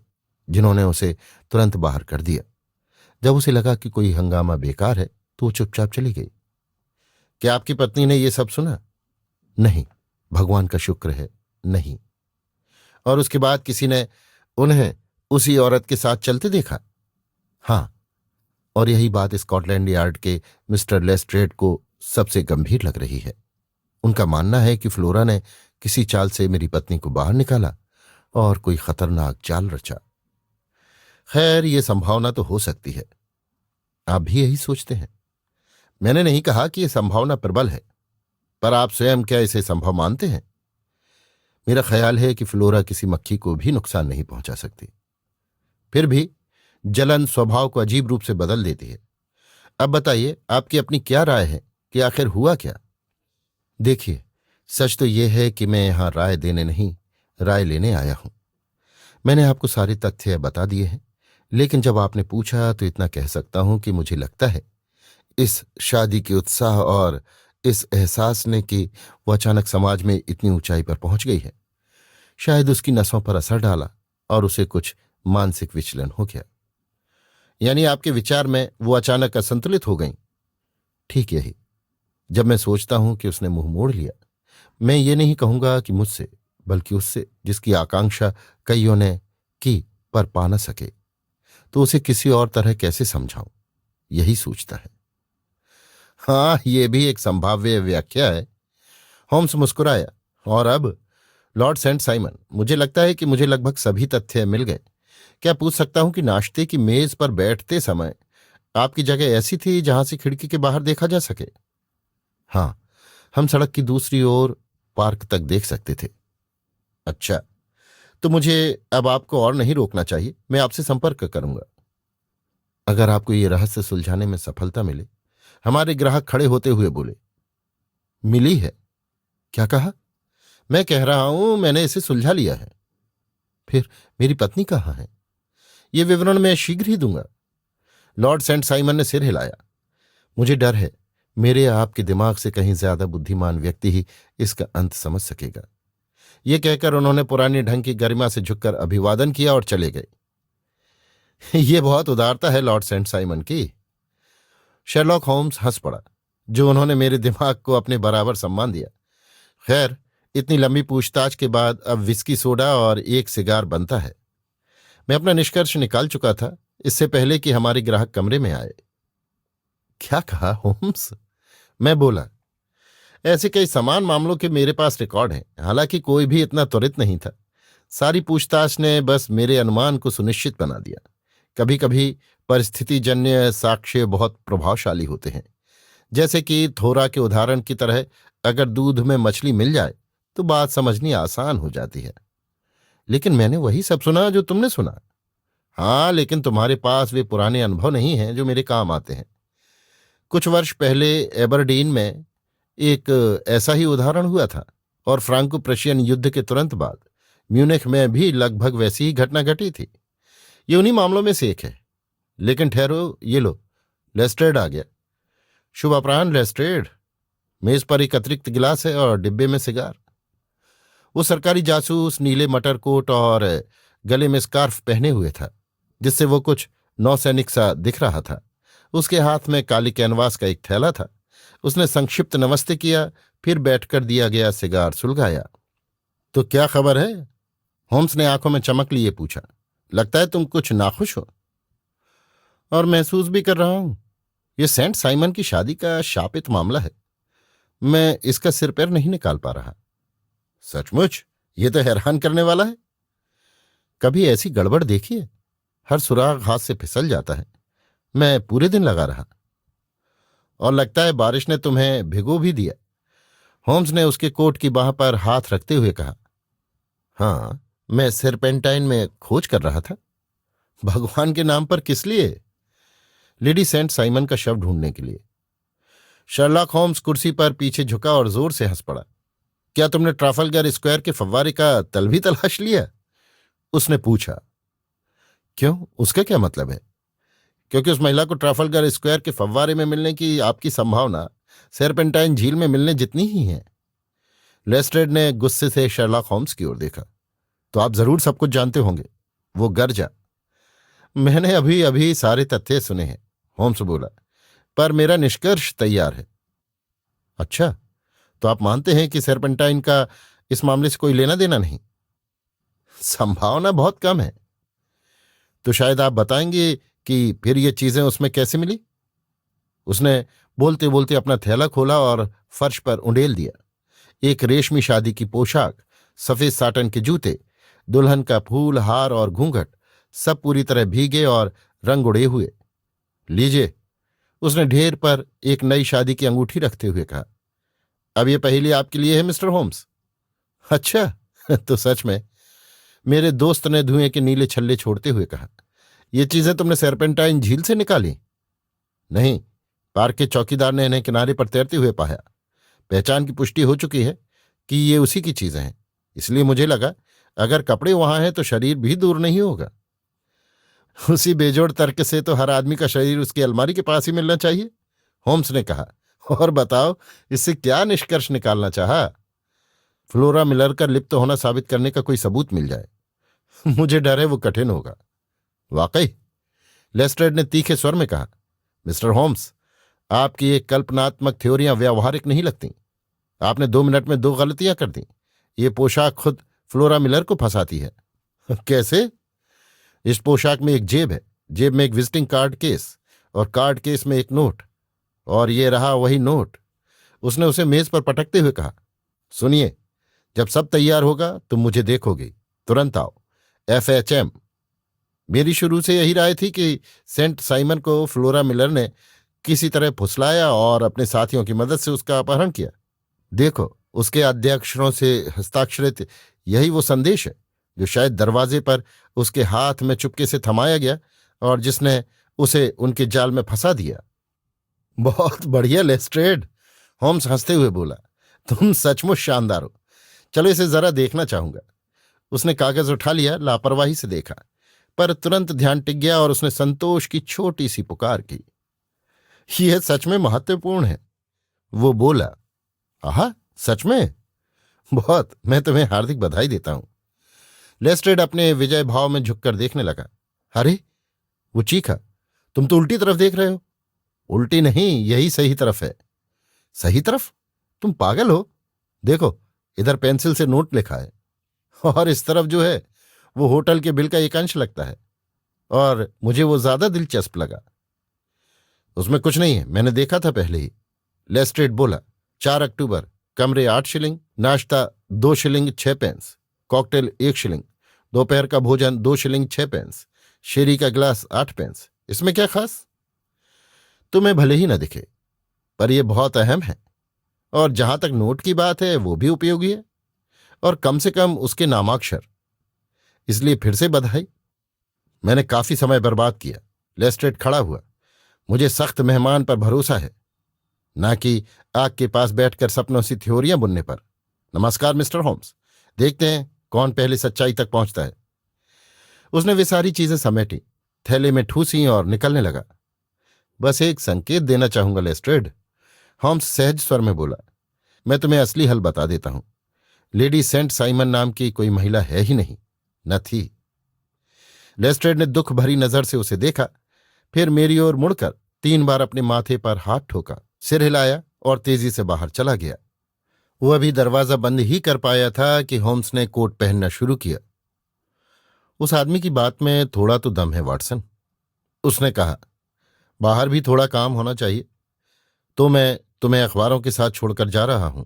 जिन्होंने उसे तुरंत बाहर कर दिया। जब उसे लगा कि कोई हंगामा बेकार है तो वो चुपचाप चली गई। क्या आपकी पत्नी ने यह सब सुना? नहीं, भगवान का शुक्र है, नहीं। और उसके बाद किसी ने उन्हें उसी औरत के साथ चलते देखा? हाँ, और यही बात स्कॉटलैंड यार्ड के मिस्टर लेस्ट्रेड को सबसे गंभीर लग रही है। उनका मानना है कि फ्लोरा ने किसी चाल से मेरी पत्नी को बाहर निकाला और कोई खतरनाक चाल रचा। खैर, यह संभावना तो हो सकती है। आप भी यही सोचते हैं? मैंने नहीं कहा कि यह संभावना प्रबल है, पर आप स्वयं क्या इसे संभव मानते हैं? मेरा ख्याल है कि फ्लोरा किसी मक्खी को भी नुकसान नहीं पहुंचा सकती। फिर भी जलन स्वभाव को अजीब रूप से बदल देती है। अब बताइए, आपकी अपनी क्या राय है कि आखिर हुआ क्या? देखिए, सच तो यह है कि मैं यहां राय देने नहीं, राय लेने आया हूं। मैंने आपको सारे तथ्य बता दिए हैं, लेकिन जब आपने पूछा तो इतना कह सकता हूं कि मुझे लगता है इस शादी के उत्साह और इस एहसास ने कि वो अचानक समाज में इतनी ऊंचाई पर पहुंच गई है, शायद उसकी नसों पर असर डाला और उसे कुछ मानसिक विचलन हो गया। यानी आपके विचार में वो अचानक असंतुलित हो गई? ठीक यही। जब मैं सोचता हूं कि उसने मुंह मोड़ लिया, मैं ये नहीं कहूंगा कि मुझसे, बल्कि उससे जिसकी आकांक्षा कईयों ने की पर पा न सके, तो उसे किसी और तरह कैसे समझाऊं, यही सोचता है। हाँ, ये भी एक संभाव्य व्याख्या है। होम्स मुस्कुराया। और अब लॉर्ड सेंट साइमन, मुझे लगता है कि मुझे लगभग सभी तथ्य मिल गए। क्या पूछ सकता हूं कि नाश्ते की मेज पर बैठते समय आपकी जगह ऐसी थी जहां से खिड़की के बाहर देखा जा सके? हाँ, हम सड़क की दूसरी ओर पार्क तक देख सकते थे। अच्छा, तो मुझे अब आपको और नहीं रोकना चाहिए, मैं आपसे संपर्क करूंगा अगर आपको ये रहस्य सुलझाने में सफलता मिले। हमारे ग्राहक खड़े होते हुए बोले। मिली है? क्या कहा? मैं कह रहा हूं मैंने इसे सुलझा लिया है। फिर मेरी पत्नी कहाँ है? ये विवरण मैं शीघ्र ही दूंगा। लॉर्ड सेंट साइमन ने सिर हिलाया। मुझे डर है मेरे आपके दिमाग से कहीं ज्यादा बुद्धिमान व्यक्ति ही इसका अंत समझ सकेगा। ये कहकर उन्होंने पुरानी ढंग की गरिमा से झुककर अभिवादन किया और चले गए। ये बहुत उदारता है लॉर्ड सेंट साइमन की। शेरलॉक होम्स हंस पड़ा, जो उन्होंने मेरे दिमाग को अपने बराबर सम्मान दिया। खैर, इतनी लंबी पूछताछ के बाद अब विस्की सोडा और एक सिगार बनता है। मैं अपना निष्कर्ष निकाल चुका था इससे पहले कि हमारे ग्राहक कमरे में आए। क्या कहा होम्स? मैं बोला, ऐसे कई समान मामलों के मेरे पास रिकॉर्ड हैं, हालांकि कोई भी इतना त्वरित नहीं था। सारी पूछताछ ने बस मेरे अनुमान को सुनिश्चित बना दिया। कभी कभी परिस्थितिजन्य साक्ष्य बहुत प्रभावशाली होते हैं। जैसे कि थोरा के उदाहरण की तरह, अगर दूध में मछली मिल जाए तो बात समझनी आसान हो जाती है। लेकिन मैंने वही सब सुना जो तुमने सुना। हाँ, लेकिन तुम्हारे पास वे पुराने अनुभव नहीं हैं जो मेरे काम आते हैं। कुछ वर्ष पहले एबरडीन में एक ऐसा ही उदाहरण हुआ था, और फ्रांको प्रशियन युद्ध के तुरंत बाद म्यूनिख में भी लगभग वैसी ही घटना घटी थी। ये उन्हीं मामलों में से एक है। लेकिन ठहरो, ये लो, लेस्ट्रेड आ गया। शुभ अपराह्न लेस्ट्रेड। मेज पर एक अतिरिक्त गिलास है और डिब्बे में सिगार। वो सरकारी जासूस नीले मटर कोट और गले में स्कार्फ पहने हुए था, जिससे वो कुछ नौसैनिक सा दिख रहा था। उसके हाथ में काली कैनवास का एक थैला था। उसने संक्षिप्त नमस्ते किया, फिर बैठकर दिया गया सिगार सुलगाया। तो क्या खबर है? होम्स ने आंखों में चमक लिए पूछा। लगता है तुम कुछ नाखुश हो। और महसूस भी कर रहा हूं। यह सेंट साइमन की शादी का शापित मामला है। मैं इसका सिर पैर नहीं निकाल पा रहा। सचमुच? यह तो हैरान करने वाला है। कभी ऐसी गड़बड़ देखी है? हर सुराग हाथ से फिसल जाता है। मैं पूरे दिन लगा रहा। और लगता है बारिश ने तुम्हें भिगो भी दिया। होम्स ने उसके कोट की बाह पर हाथ रखते हुए कहा। हाँ, मैं सेरपेंटाइन में खोज कर रहा था। भगवान के नाम पर किस लिए? लेडी सेंट साइमन का शव ढूंढने के लिए। शर्लॉक होम्स कुर्सी पर पीछे झुका और जोर से हंस पड़ा। क्या तुमने ट्राफलगर स्क्वायर के फव्वारे का तल भी तलाश लिया? उसने पूछा। क्यों, उसका क्या मतलब है? क्योंकि उस महिला को ट्राफलगर स्क्वायर के फव्वारे में मिलने की आपकी संभावना सेरपेंटाइन झील में मिलने जितनी ही है। लेस्ट्रेड ने गुस्से से शर्लॉक होम्स की ओर देखा। तो आप जरूर सब कुछ जानते होंगे, वो गरजा। मैंने अभी अभी सारे तथ्य सुने हैं, होम्स बोला, पर मेरा निष्कर्ष तैयार है। अच्छा, तो आप मानते हैं कि सेरपेंटाइन का इस मामले से कोई लेना देना नहीं? संभावना बहुत कम है। तो शायद आप बताएंगे कि फिर ये चीजें उसमें कैसे मिली? उसने बोलते बोलते अपना थैला खोला और फर्श पर उंडेल दिया। एक रेशमी शादी की पोशाक, सफेद साटन के जूते, दुल्हन का फूल, हार और घूंघट, सब पूरी तरह भीगे और रंग उड़े हुए। लीजिए, उसने ढेर पर एक नई शादी की अंगूठी रखते हुए कहा। अब ये पहेली आपके लिए है मिस्टर होम्स। अच्छा, तो सच में? मेरे दोस्त ने धुएं के नीले छल्ले छोड़ते हुए कहा। ये चीजें तुमने सेरपेंटाइन झील से निकाली? नहीं, पार्क के चौकीदार ने इन्हें किनारे पर तैरते हुए पाया। पहचान की पुष्टि हो चुकी है कि ये उसी की चीजें हैं, इसलिए मुझे लगा अगर कपड़े वहां हैं तो शरीर भी दूर नहीं होगा। उसी बेजोड़ तर्क से तो हर आदमी का शरीर उसकी अलमारी के पास ही मिलना चाहिए, होम्स ने कहा। और बताओ, इससे क्या निष्कर्ष निकालना चाहा? फ्लोरा मिलर का लिप्त होना साबित करने का कोई सबूत मिल जाए। मुझे डर है वो कठिन होगा। वाकई? लेस्ट्रेड ने तीखे स्वर में कहा। मिस्टर होम्स, आपकी ये कल्पनात्मक थ्योरियां व्यावहारिक नहीं लगती। आपने 2 मिनट में 2 गलतियां कर दी। ये पोशाक खुद फ्लोरा मिलर को फंसाती है। कैसे? इस पोशाक में एक जेब है, जेब में एक विजिटिंग कार्ड केस, और कार्ड केस में एक नोट, और ये रहा वही नोट। उसने उसे मेज पर पटकते हुए कहा, सुनिए, जब सब तैयार होगा तुम मुझे देखोगे, तुरंत आओ। FHM। मेरी शुरू से यही राय थी कि सेंट साइमन को फ्लोरा मिलर ने किसी तरह फुसलाया और अपने साथियों की मदद से उसका अपहरण किया। देखो, उसके आद्याक्षरों से हस्ताक्षरित यही वो संदेश है जो शायद दरवाजे पर उसके हाथ में चुपके से थमाया गया और जिसने उसे उनके जाल में फंसा दिया। बहुत बढ़िया लेस्ट्रेड, होम्स हंसते हुए बोला, तुम सचमुच शानदार हो। चलो इसे जरा देखना चाहूंगा। उसने कागज उठा लिया, लापरवाही से देखा, पर तुरंत ध्यान टिक गया और उसने संतोष की छोटी सी पुकार की। यह सच में महत्वपूर्ण है, वो बोला। आहा, सच में? बहुत, मैं तुम्हें हार्दिक बधाई देता हूं। लेस्ट्रेड अपने विजय भाव में झुककर देखने लगा। अरे, वो चीखा, तुम तो उल्टी तरफ देख रहे हो। उल्टी नहीं, यही सही तरफ है। सही तरफ? तुम पागल हो। देखो, इधर पेंसिल से नोट लिखा है, और इस तरफ जो है वो होटल के बिल का एक अंश लगता है, और मुझे वो ज्यादा दिलचस्प लगा। उसमें कुछ नहीं है, मैंने देखा था पहले ही। लेस्ट्रेड बोला। 4 अक्टूबर, कमरे 8 शिलिंग, नाश्ता 2 शिलिंग 6 पेंस, कॉकटेल 1 शिलिंग, दोपहर का भोजन 2 शिलिंग 6 पेंस, शेरी का गिलास 8 पेंस। इसमें क्या खास? तुम्हें भले ही न दिखे, पर यह बहुत अहम है। और जहां तक नोट की बात है, वो भी उपयोगी है, और कम से कम उसके नामाक्षर। इसलिए फिर से बधाई। मैंने काफी समय बर्बाद किया। लेस्ट्रेड खड़ा हुआ। मुझे सख्त मेहमान पर भरोसा है, ना कि आग के पास बैठकर सपनों सी थ्योरियां बुनने पर। नमस्कार मिस्टर होम्स, देखते हैं कौन पहले सच्चाई तक पहुंचता है। उसने वे सारी चीजें समेटी, थैले में ठूसी और निकलने लगा। बस एक संकेत देना चाहूंगा लेस्ट्रेड, होम्स सहज स्वर में बोला। मैं तुम्हें असली हल बता देता हूं। लेडी सेंट साइमन नाम की कोई महिला है ही नहीं, न थी। लेस्ट्रेड ने दुख भरी नजर से उसे देखा, फिर मेरी ओर मुड़कर 3 बार अपने माथे पर हाथ ठोका, सिर हिलाया और तेजी से बाहर चला गया। वो अभी दरवाजा बंद ही कर पाया था कि होम्स ने कोट पहनना शुरू किया। उस आदमी की बात में थोड़ा तो दम है वाटसन, उसने कहा। बाहर भी थोड़ा काम होना चाहिए, तो मैं तुम्हें अखबारों के साथ छोड़कर जा रहा हूं।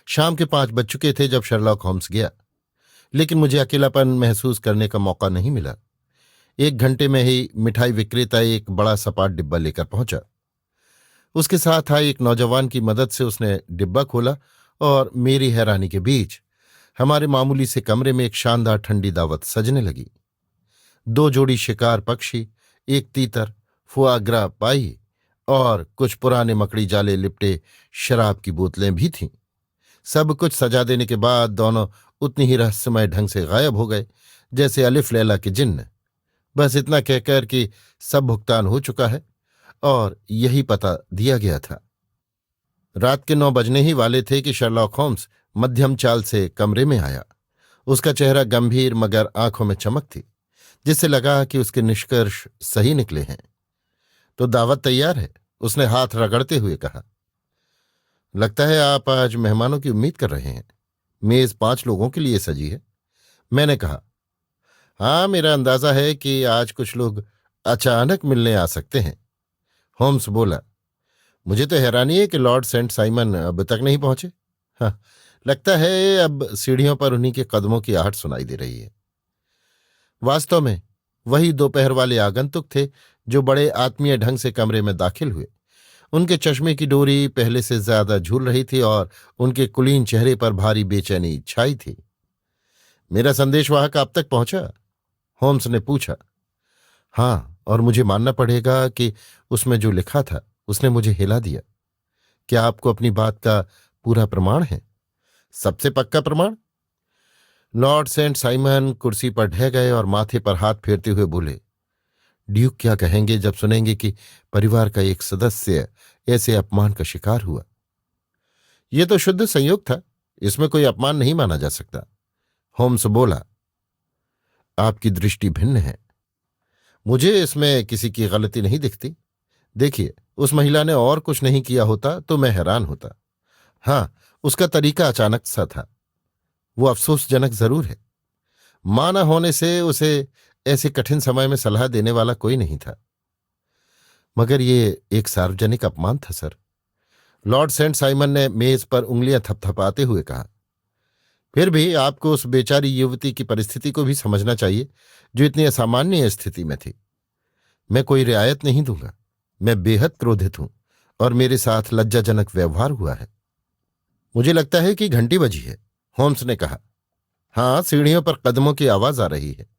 शाम के 5 बज चुके थे जब शर्लॉक होम्स गया, लेकिन मुझे अकेलापन महसूस करने का मौका नहीं मिला। 1 घंटे में ही मिठाई विक्रेता एक बड़ा सपाट डिब्बा लेकर पहुंचा। उसके साथ आए एक नौजवान की मदद से उसने डिब्बा खोला, और मेरी हैरानी के बीच हमारे मामूली से कमरे में एक शानदार ठंडी दावत सजने लगी। 2 जोड़ी शिकार पक्षी, एक तीतर, फुआग्रा पाई और कुछ पुराने मकड़ी जाले लिपटे शराब की बोतलें भी थीं। सब कुछ सजा देने के बाद दोनों उतनी ही रहस्यमय ढंग से गायब हो गए जैसे अलिफ लैला के जिन्न। बस इतना कहकर कि सब भुगतान हो चुका है और यही पता दिया गया था। रात के 9 बजने ही वाले थे कि शर्लॉक होम्स मध्यम चाल से कमरे में आया। उसका चेहरा गंभीर मगर आंखों में चमक थी, जिससे लगा कि उसके निष्कर्ष सही निकले हैं। तो दावत तैयार है, उसने हाथ रगड़ते हुए कहा। लगता है आप आज मेहमानों की उम्मीद कर रहे हैं। मेज 5 लोगों के लिए सजी है। मैंने कहा, हाँ, मेरा अंदाजा है कि आज कुछ लोग अचानक मिलने आ सकते हैं। होम्स बोला। मुझे तो हैरानी है कि लॉर्ड सेंट साइमन अब तक नहीं पहुंचे। हाँ, लगता है अब सीढ़ियों पर उन्हीं के कदमों की आहट सुनाई दे रही है। वास्तव में वही दोपहर वाले आगंतुक थे जो बड़े आत्मीय ढंग से कमरे में दाखिल हुए। उनके चश्मे की डोरी पहले से ज्यादा झूल रही थी और उनके कुलीन चेहरे पर भारी बेचैनी छाई थी। मेरा संदेशवाहक आप तक पहुंचा? होम्स ने पूछा। हाँ, और मुझे मानना पड़ेगा कि उसमें जो लिखा था उसने मुझे हिला दिया। क्या आपको अपनी बात का पूरा प्रमाण है? सबसे पक्का प्रमाण? लॉर्ड सेंट साइमन कुर्सी पर ढह गए और माथे पर हाथ फेरते हुए बोले, ड्यूक क्या कहेंगे जब सुनेंगे कि परिवार का एक सदस्य ऐसे अपमान का शिकार हुआ? यह तो शुद्ध संयोग था, इसमें कोई अपमान नहीं माना जा सकता। होम्स बोला। आपकी दृष्टि भिन्न है, मुझे इसमें किसी की गलती नहीं दिखती। देखिए, उस महिला ने और कुछ नहीं किया होता तो मैं हैरान होता। हाँ, उसका तरीका अचानक सा था। वो अफसोसजनक जरूर है। मां न होने से उसे ऐसे कठिन समय में सलाह देने वाला कोई नहीं था। मगर ये एक सार्वजनिक अपमान था सर। लॉर्ड सेंट साइमन ने मेज पर उंगलियां थपथपाते हुए कहा। फिर भी आपको उस बेचारी युवती की परिस्थिति को भी समझना चाहिए, जो इतनी असामान्य स्थिति में थी। मैं कोई रियायत नहीं दूंगा। मैं बेहद क्रोधित हूं और मेरे साथ लज्जाजनक व्यवहार हुआ है। मुझे लगता है कि घंटी बजी है, होम्स ने कहा। हाँ, सीढ़ियों पर कदमों की आवाज आ रही है।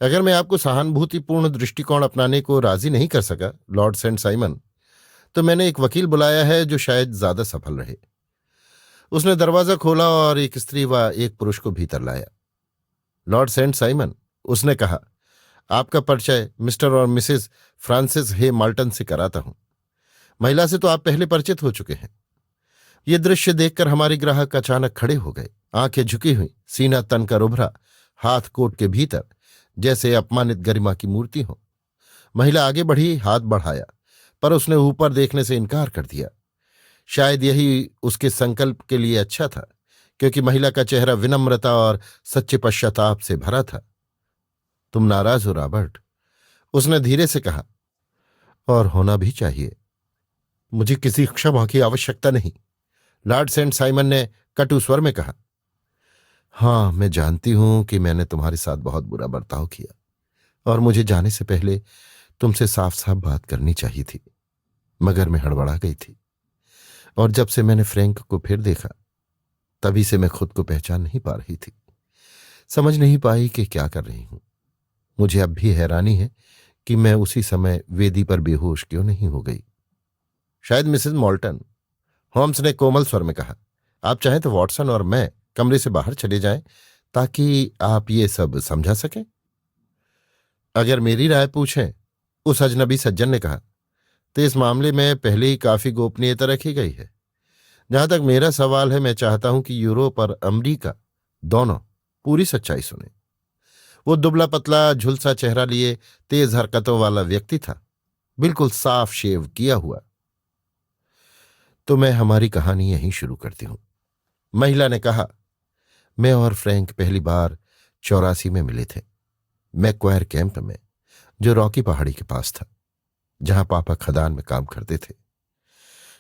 अगर मैं आपको सहानुभूतिपूर्ण दृष्टिकोण अपनाने को राजी नहीं कर सका, लॉर्ड सेंट साइमन, तो मैंने एक वकील बुलाया है जो शायद ज्यादा सफल रहे। उसने दरवाजा खोला और एक स्त्री व एक पुरुष को भीतर लाया। लॉर्ड सेंट साइमन, उसने कहा, आपका परिचय मिस्टर और मिसेस फ्रांसिस हे माल्टन से कराता हूं। महिला से तो आप पहले परिचित हो चुके हैं। ये दृश्य देखकर हमारे ग्राहक अचानक खड़े हो गए, आंखें झुकी हुई, सीना तनकर उभरा, हाथ कोट के भीतर, जैसे अपमानित गरिमा की मूर्ति हो। महिला आगे बढ़ी, हाथ बढ़ाया, पर उसने ऊपर देखने से इनकार कर दिया। शायद यही उसके संकल्प के लिए अच्छा था, क्योंकि महिला का चेहरा विनम्रता और सच्चे पश्चाताप से भरा था। तुम नाराज हो रॉबर्ट, उसने धीरे से कहा, और होना भी चाहिए। मुझे किसी क्षमा की आवश्यकता नहीं, लॉर्ड सेंट साइमन ने कटु स्वर में कहा। हाँ, मैं जानती हूं कि मैंने तुम्हारे साथ बहुत बुरा बर्ताव किया और मुझे जाने से पहले तुमसे साफ साफ बात करनी चाहिए थी, मगर मैं हड़बड़ा गई थी। और जब से मैंने फ्रैंक को फिर देखा, तभी से मैं खुद को पहचान नहीं पा रही थी। समझ नहीं पाई कि क्या कर रही हूं। मुझे अब भी हैरानी है कि मैं उसी समय वेदी पर बेहोश क्यों नहीं हो गई। शायद मिसेस मॉल्टन, होम्स ने कोमल स्वर में कहा, आप चाहें तो वॉटसन और मैं कमरे से बाहर चले जाएं, ताकि आप ये सब समझा सकें। अगर मेरी राय पूछें, उस अजनबी सज्जन ने कहा, तो इस मामले में पहले ही काफी गोपनीयता रखी गई है। जहां तक मेरा सवाल है, मैं चाहता हूं कि यूरोप और अमेरिका दोनों पूरी सच्चाई सुने। वो दुबला पतला झुलसा चेहरा लिए तेज हरकतों वाला व्यक्ति था, बिल्कुल साफ शेव किया हुआ। तो मैं हमारी कहानी यहीं शुरू करती हूं, महिला ने कहा। मैं और फ्रैंक पहली बार 84 में मिले थे, मैक्वायर कैंप में, जो रॉकी पहाड़ी के पास था, जहां पापा खदान में काम करते थे।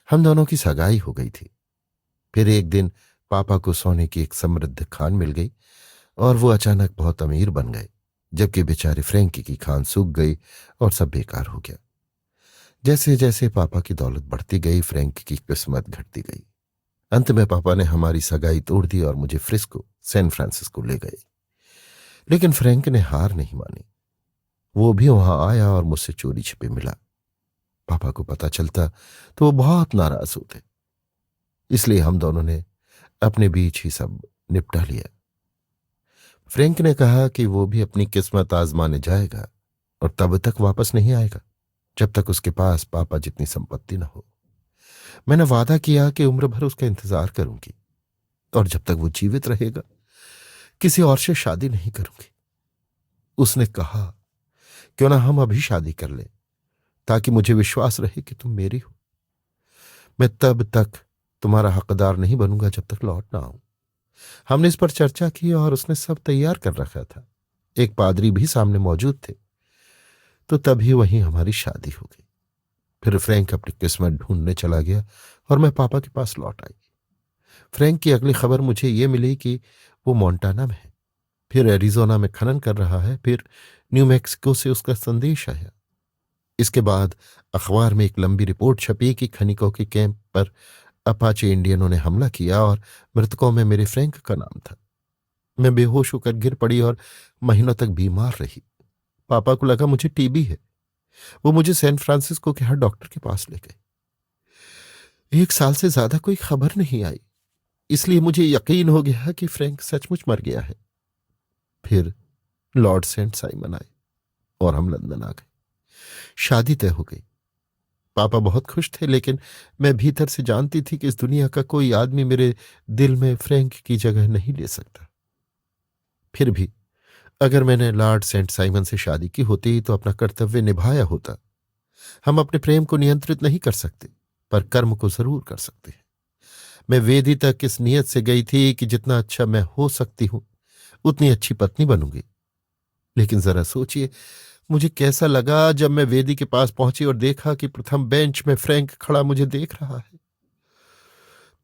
हम दोनों की सगाई हो गई थी। फिर एक दिन पापा को सोने की एक समृद्ध खान मिल गई और वो अचानक बहुत अमीर बन गए, जबकि बेचारे फ्रैंकी की खान सूख गई और सब बेकार हो गया। जैसे जैसे पापा की दौलत बढ़ती गई, फ्रैंक की किस्मत घटती गई। अंत में पापा ने हमारी सगाई तोड़ दी और मुझे फ्रिस्को, सैन फ्रांसिस्को ले गए। लेकिन फ्रैंक ने हार नहीं मानी। वो भी वहां आया और मुझसे चोरी छिपे मिला। पापा को पता चलता तो वो बहुत नाराज होते, इसलिए हम दोनों ने अपने बीच ही सब निपटा लिया। फ्रैंक ने कहा कि वो भी अपनी किस्मत आजमाने जाएगा और तब तक वापस नहीं आएगा जब तक उसके पास पापा जितनी संपत्ति न हो। मैंने वादा किया कि उम्र भर उसका इंतजार करूंगी और जब तक वो जीवित रहेगा किसी और से शादी नहीं करूंगी। उसने कहा, क्यों ना हम अभी शादी कर लें, ताकि मुझे विश्वास रहे कि तुम मेरी हो। मैं तब तक तुम्हारा हकदार नहीं बनूंगा जब तक लौट ना आऊं। हमने इस पर चर्चा की और उसने सब तैयार कर रखा था। एक पादरी भी सामने मौजूद थे। तो तभी वहीं हमारी शादी हो गई। फिर फ्रैंक अपनी किस्मत ढूंढने चला गया और मैं पापा के पास लौट आई। फ्रैंक की अगली खबर मुझे ये मिली कि वो मोंटाना में है, फिर एरिजोना में खनन कर रहा है, फिर न्यू मैक्सिको से उसका संदेश आया। इसके बाद अखबार में एक लंबी रिपोर्ट छपी कि खनिकों के कैंप पर अपाचे इंडियनों ने हमला किया और मृतकों में मेरे फ्रैंक का नाम था। मैं बेहोश होकर गिर पड़ी और महीनों तक बीमार रही। पापा को लगा मुझे टीबी है। वो मुझे सैन फ्रांसिस्को के हर डॉक्टर के पास ले गए। 1 साल से ज्यादा कोई खबर नहीं आई, इसलिए मुझे यकीन हो गया कि फ्रैंक सचमुच मर गया है। फिर लॉर्ड सेंट साइमन आए और हम लंदन आ गए। शादी तय हो गई। पापा बहुत खुश थे, लेकिन मैं भीतर से जानती थी कि इस दुनिया का कोई आदमी मेरे दिल में फ्रैंक की जगह नहीं ले सकता। फिर भी अगर मैंने लॉर्ड सेंट साइमन से शादी की होती तो अपना कर्तव्य निभाया होता। हम अपने प्रेम को नियंत्रित नहीं कर सकते, पर कर्म को जरूर कर सकते हैं। मैं वेदी तक इस नियत से गई थी कि जितना अच्छा मैं हो सकती हूं उतनी अच्छी पत्नी बनूंगी। लेकिन जरा सोचिए, मुझे कैसा लगा जब मैं वेदी के पास पहुंची और देखा कि प्रथम बेंच में फ्रैंक खड़ा मुझे देख रहा है।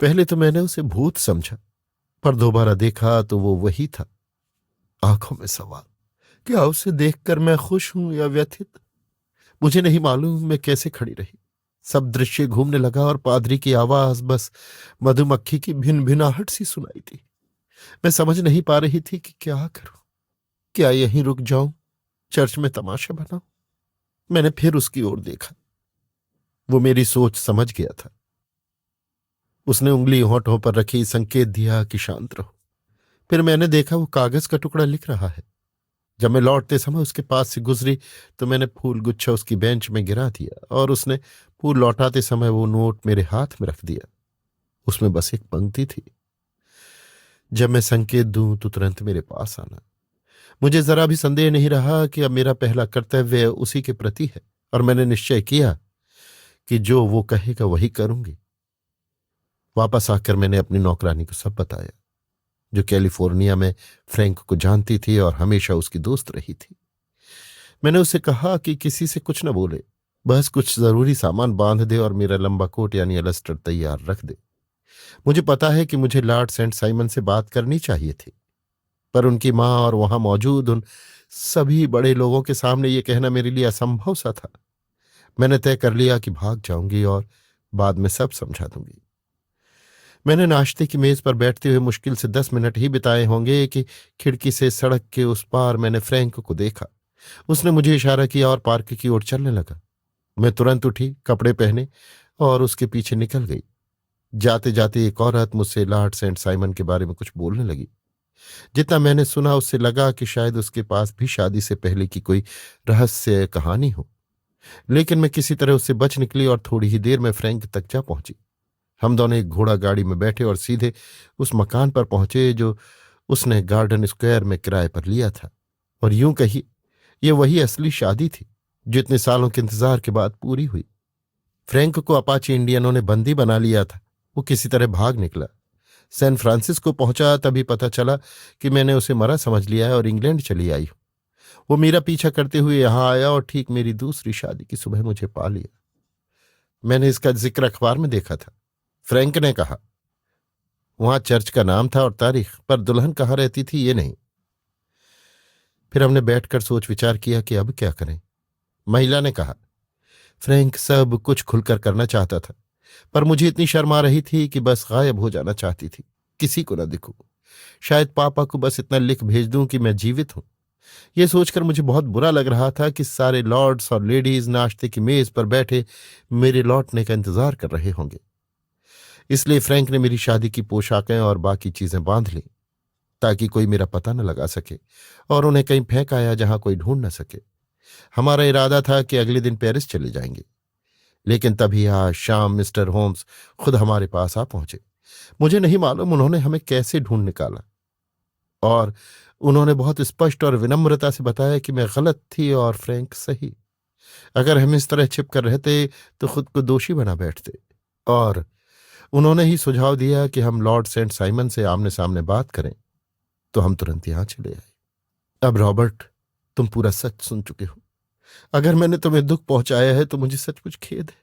पहले तो मैंने उसे भूत समझा, पर दोबारा देखा तो वो वही था। आंखों में सवाल, क्या उसे देखकर मैं खुश हूं या व्यथित? मुझे नहीं मालूम मैं कैसे खड़ी रही। सब दृश्य घूमने लगा और पादरी की आवाज बस मधुमक्खी की भिन भिनाहट सी सुनाई थी। मैं समझ नहीं पा रही थी कि क्या करूं। क्या यहीं रुक जाऊं, चर्च में तमाशा बनाऊं? मैंने फिर उसकी ओर देखा। वो मेरी सोच समझ गया था। उसने उंगली होठों पर रखी, संकेत दिया कि शांत रहो। फिर मैंने देखा वो कागज का टुकड़ा लिख रहा है। जब मैं लौटते समय उसके पास से गुजरी तो मैंने फूल गुच्छा उसकी बेंच में गिरा दिया और उसने फूल लौटाते समय वो नोट मेरे हाथ में रख दिया। उसमें बस एक पंक्ति थी, जब मैं संकेत दूं तो तुरंत मेरे पास आना। मुझे जरा भी संदेह नहीं रहा कि अब मेरा पहला कर्तव्य उसी के प्रति है, और मैंने निश्चय किया कि जो वो कहेगा वही करूंगी। वापस आकर मैंने अपनी नौकरानी को सब बताया, जो कैलिफोर्निया में फ्रैंक को जानती थी और हमेशा उसकी दोस्त रही थी। मैंने उसे कहा कि किसी से कुछ न बोले, बस कुछ जरूरी सामान बांध दे और मेरा लंबा कोट यानी अलस्टर तैयार रख दे। मुझे पता है कि मुझे लॉर्ड सेंट साइमन से बात करनी चाहिए थी, पर उनकी मां और वहां मौजूद उन सभी बड़े लोगों के सामने ये कहना मेरे लिए असंभव सा था। मैंने तय कर लिया कि भाग जाऊंगी और बाद में सब समझा दूंगी। मैंने नाश्ते की मेज पर बैठते हुए मुश्किल से 10 मिनट ही बिताए होंगे कि खिड़की से सड़क के उस पार मैंने फ्रैंक को देखा। उसने मुझे इशारा किया और पार्क की ओर चलने लगा। मैं तुरंत उठी, कपड़े पहने और उसके पीछे निकल गई। जाते जाते एक औरत मुझसे लॉर्ड सेंट साइमन के बारे में कुछ बोलने लगी। जितना मैंने सुना उससे लगा कि शायद उसके पास भी शादी से पहले की कोई रहस्य कहानी हो। लेकिन मैं किसी तरह उससे बच निकली और थोड़ी ही देर में फ्रैंक तक जा पहुंची। हम दोनों एक घोड़ा गाड़ी में बैठे और सीधे उस मकान पर पहुंचे जो उसने गार्डन स्क्वायर में किराए पर लिया था। और यूं कही, ये वही असली शादी थी जो इतने सालों के इंतजार के बाद पूरी हुई। फ्रैंक को अपाचे इंडियनों ने बंदी बना लिया था। वो किसी तरह भाग निकला। सैन फ्रांसिस्को पहुंचा तभी पता चला कि मैंने उसे मरा समझ लिया है और इंग्लैंड चली आई हूं। वो मेरा पीछा करते हुए यहां आया और ठीक मेरी दूसरी शादी की सुबह मुझे पा लिया। मैंने इसका जिक्र अखबार में देखा था, फ्रैंक ने कहा। वहां चर्च का नाम था और तारीख, पर दुल्हन कहाँ रहती थी ये नहीं। फिर हमने बैठकर सोच विचार किया कि अब क्या करें। महिला ने कहा, फ्रैंक सब कुछ खुलकर करना चाहता था, पर मुझे इतनी शर्म आ रही थी कि बस गायब हो जाना चाहती थी, किसी को न दिखूं। शायद पापा को बस इतना लिख भेज दूं कि मैं जीवित हूं। यह सोचकर मुझे बहुत बुरा लग रहा था कि सारे लॉर्ड्स और लेडीज नाश्ते की मेज पर बैठे मेरे लौटने का इंतजार कर रहे होंगे। इसलिए फ्रैंक ने मेरी शादी की पोशाकें और बाकी चीजें बांध ली, ताकि कोई मेरा पता न लगा सके और उन्हें कहीं फेंक आया जहां कोई ढूंढ न सके। हमारा इरादा था कि अगले दिन पेरिस चले जाएंगे, लेकिन तभी आज शाम मिस्टर होम्स खुद हमारे पास आ पहुंचे। मुझे नहीं मालूम उन्होंने हमें कैसे ढूंढ निकाला, और उन्होंने बहुत स्पष्ट और विनम्रता से बताया कि मैं गलत थी और फ्रैंक सही। अगर हम इस तरह छिप कर रहते तो खुद को दोषी बना बैठते। और उन्होंने ही सुझाव दिया कि हम लॉर्ड सेंट साइमन से आमने सामने बात करें, तो हम तुरंत यहां चले आए। अब रॉबर्ट, तुम पूरा सच सुन चुके हो। अगर मैंने तुम्हें दुख पहुंचाया है तो मुझे सचमुच खेद है।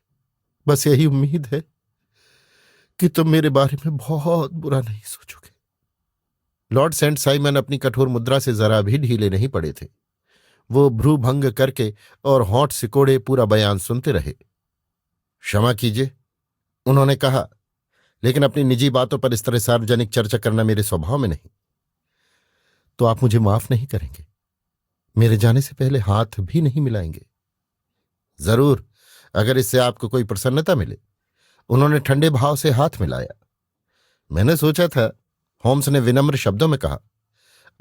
बस यही उम्मीद है कि तुम मेरे बारे में बहुत बुरा नहीं सोचोगे। लॉर्ड सेंट साइमन अपनी कठोर मुद्रा से जरा भी ढीले नहीं पड़े थे। वो भ्रू भंग करके और होंठ सिकोड़े पूरा बयान सुनते रहे। क्षमा कीजिए, उन्होंने कहा, लेकिन अपनी निजी बातों पर इस तरह सार्वजनिक चर्चा करना मेरे स्वभाव में नहीं। तो आप मुझे माफ नहीं करेंगे? मेरे जाने से पहले हाथ भी नहीं मिलाएंगे? जरूर, अगर इससे आपको कोई प्रसन्नता मिले। उन्होंने ठंडे भाव से हाथ मिलाया। मैंने सोचा था, होम्स ने विनम्र शब्दों में कहा,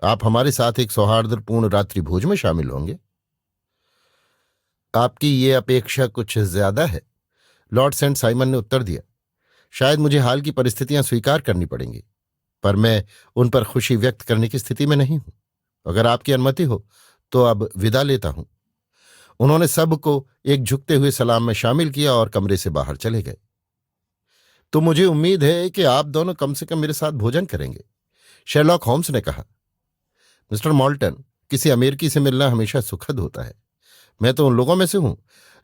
आप हमारे साथ एक सौहार्दपूर्ण रात्रि भोज में शामिल होंगे। आपकी ये अपेक्षा कुछ ज्यादा है, लॉर्ड सेंट साइमन ने उत्तर दिया। शायद मुझे हाल की परिस्थितियां स्वीकार करनी पड़ेंगी, पर मैं उन पर खुशी व्यक्त करने की स्थिति में नहीं हूं। अगर आपकी अनुमति हो तो अब विदा लेता हूं। उन्होंने सबको एक झुकते हुए सलाम में शामिल किया और कमरे से बाहर चले गए। तो मुझे उम्मीद है कि आप दोनों कम से कम मेरे साथ भोजन करेंगे, शेरलॉक होम्स ने कहा। मिस्टर मॉल्टन, किसी अमेरिकी से मिलना हमेशा सुखद होता है। मैं तो उन लोगों में से हूं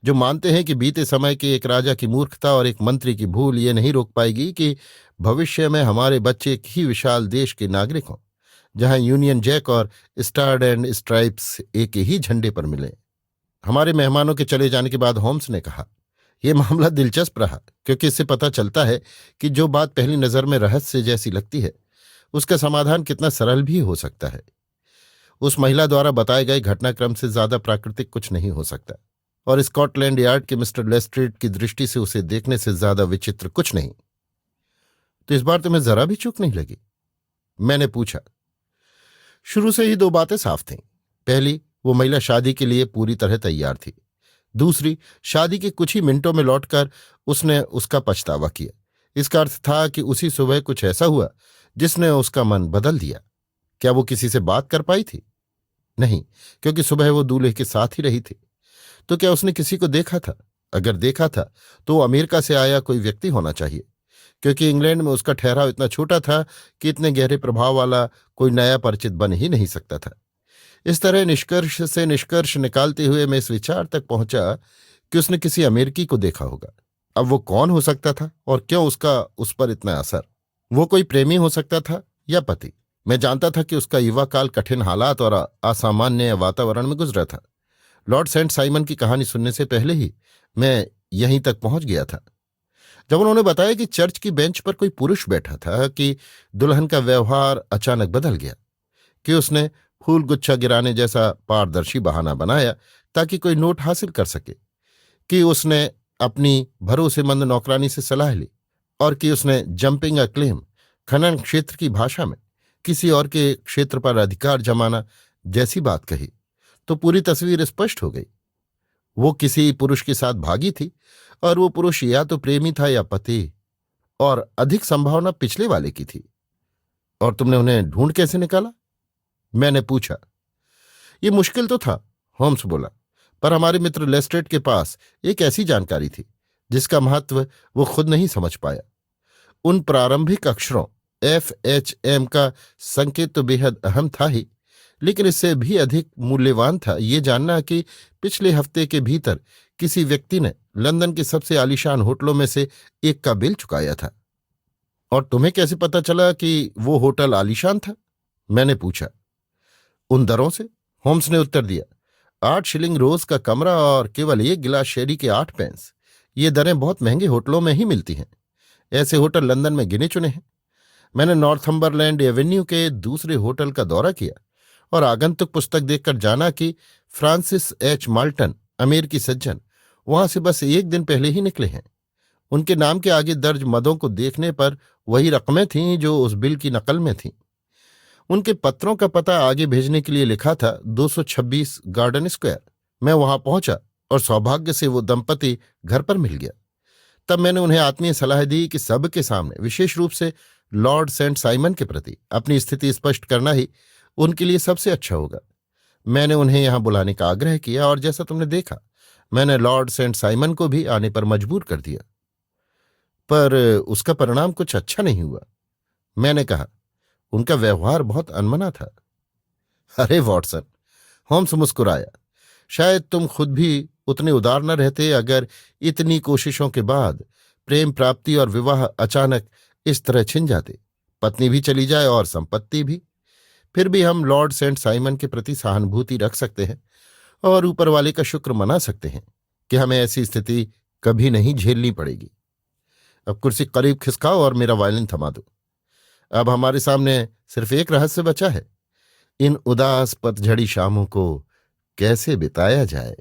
जो मानते हैं कि बीते समय के एक राजा की मूर्खता और एक मंत्री की भूल ये नहीं रोक पाएगी कि भविष्य में हमारे बच्चे एक ही विशाल देश के नागरिक हों, जहां यूनियन जैक और स्टार्ड एंड स्ट्राइप्स एक ही झंडे पर मिले। हमारे मेहमानों के चले जाने के बाद होम्स ने कहा, यह मामला दिलचस्प रहा, क्योंकि इससे पता चलता है कि जो बात पहली नजर में रहस्य जैसी लगती है, उसका समाधान कितना सरल भी हो सकता है। उस महिला द्वारा बताए गए घटनाक्रम से ज्यादा प्राकृतिक कुछ नहीं हो सकता, और स्कॉटलैंड यार्ड के मिस्टर लेस्ट्रेड की दृष्टि से उसे देखने से ज्यादा विचित्र कुछ नहीं। तो इस बार तुम्हें जरा भी चूक नहीं लगी? मैंने पूछा। शुरू से ही दो बातें साफ थीं। पहली, वो महिला शादी के लिए पूरी तरह तैयार थी। दूसरी, शादी के कुछ ही मिनटों में लौटकर उसने उसका पछतावा किया। इसका अर्थ था कि उसी सुबह कुछ ऐसा हुआ जिसने उसका मन बदल दिया। क्या वो किसी से बात कर पाई थी? नहीं, क्योंकि सुबह वो दूल्हे के साथ ही रही थी। तो क्या उसने किसी को देखा था? अगर देखा था तो वो अमेरिका से आया कोई व्यक्ति होना चाहिए, क्योंकि इंग्लैंड में उसका ठहराव इतना छोटा था कि इतने गहरे प्रभाव वाला कोई नया परिचित बन ही नहीं सकता था। इस तरह निष्कर्ष से निष्कर्ष निकालते हुए मैं इस विचार तक पहुंचा कि उसने किसी अमेरिकी को देखा होगा। अब वो कौन हो सकता था और क्यों उसका उस पर इतना असर? वो कोई प्रेमी हो सकता था या पति। मैं जानता था कि उसका युवा काल कठिन हालात और असामान्य वातावरण में गुजरा था। लॉर्ड सेंट साइमन की कहानी सुनने से पहले ही मैं यहीं तक पहुंच गया था। जब उन्होंने बताया कि चर्च की बेंच पर कोई पुरुष बैठा था, कि दुल्हन का व्यवहार अचानक बदल गया, कि उसने फूल गुच्छा गिराने जैसा पारदर्शी बहाना बनाया ताकि कोई नोट हासिल कर सके, कि उसने अपनी भरोसेमंद नौकरानी से सलाह ली, और कि उसने जंपिंग अ क्लेम, खनन क्षेत्र की भाषा में किसी और के क्षेत्र पर अधिकार जमाना जैसी बात कही, तो पूरी तस्वीर स्पष्ट हो गई। वो किसी पुरुष के साथ भागी थी, और वो पुरुष या तो प्रेमी था या पति, और अधिक संभावना पिछले वाले की थी। और तुमने उन्हें ढूंढ कैसे निकाला? मैंने पूछा। ये मुश्किल तो था, होम्स बोला, पर हमारे मित्र लेस्ट्रेड के पास एक ऐसी जानकारी थी जिसका महत्व वो खुद नहीं समझ पाया। उन प्रारंभिक अक्षरों FHM का संकेत तो बेहद अहम था ही, लेकिन इससे भी अधिक मूल्यवान था ये जानना कि पिछले हफ्ते के भीतर किसी व्यक्ति ने लंदन के सबसे आलीशान होटलों में से एक का बिल चुकाया था। और तुम्हें कैसे पता चला कि वो होटल आलीशान था? मैंने पूछा। उन दरों से, होम्स ने उत्तर दिया। 8 शिलिंग रोज का कमरा और केवल 1 गिलास शेरी के 8 पेंस। ये दरें बहुत महंगे होटलों में ही मिलती हैं। ऐसे होटल लंदन में गिने चुने हैं। मैंने नॉर्थम्बरलैंड एवेन्यू के दूसरे होटल का दौरा किया और आगंतुक पुस्तक देखकर जाना कि फ्रांसिस H. माल्टन, अमेरिकी सज्जन, वहां से बस 1 दिन पहले ही निकले हैं। उनके नाम के आगे दर्ज मदों को देखने पर वही रकमें थीं जो उस बिल की नकल में थीं। उनके पत्रों का पता आगे भेजने के लिए लिखा था 226 गार्डन स्क्वायर। मैं वहां पहुंचा और सौभाग्य से वो दंपति घर पर मिल गया। तब मैंने उन्हें आत्मीय सलाह दी कि सबके सामने, विशेष रूप से लॉर्ड सेंट साइमन के प्रति, अपनी स्थिति स्पष्ट करना ही उनके लिए सबसे अच्छा होगा। मैंने उन्हें यहां बुलाने का आग्रह किया, और जैसा तुमने देखा, मैंने लॉर्ड सेंट साइमन को भी आने पर मजबूर कर दिया। पर उसका परिणाम कुछ अच्छा नहीं हुआ। मैंने कहा, उनका व्यवहार बहुत अनमना था। अरे वॉटसन, होम्स मुस्कुराया, शायद तुम खुद भी उतने उदार न रहते अगर इतनी कोशिशों के बाद प्रेम प्राप्ति और विवाह अचानक इस तरह छिन जाते। पत्नी भी चली जाए और संपत्ति भी। फिर भी हम लॉर्ड सेंट साइमन के प्रति सहानुभूति रख सकते हैं और ऊपर वाले का शुक्र मना सकते हैं कि हमें ऐसी स्थिति कभी नहीं झेलनी पड़ेगी। अब कुर्सी करीब खिसकाओ और मेरा वायलिन थमा दो। अब हमारे सामने सिर्फ एक रहस्य बचा है, इन उदास पतझड़ी शामों को कैसे बिताया जाए।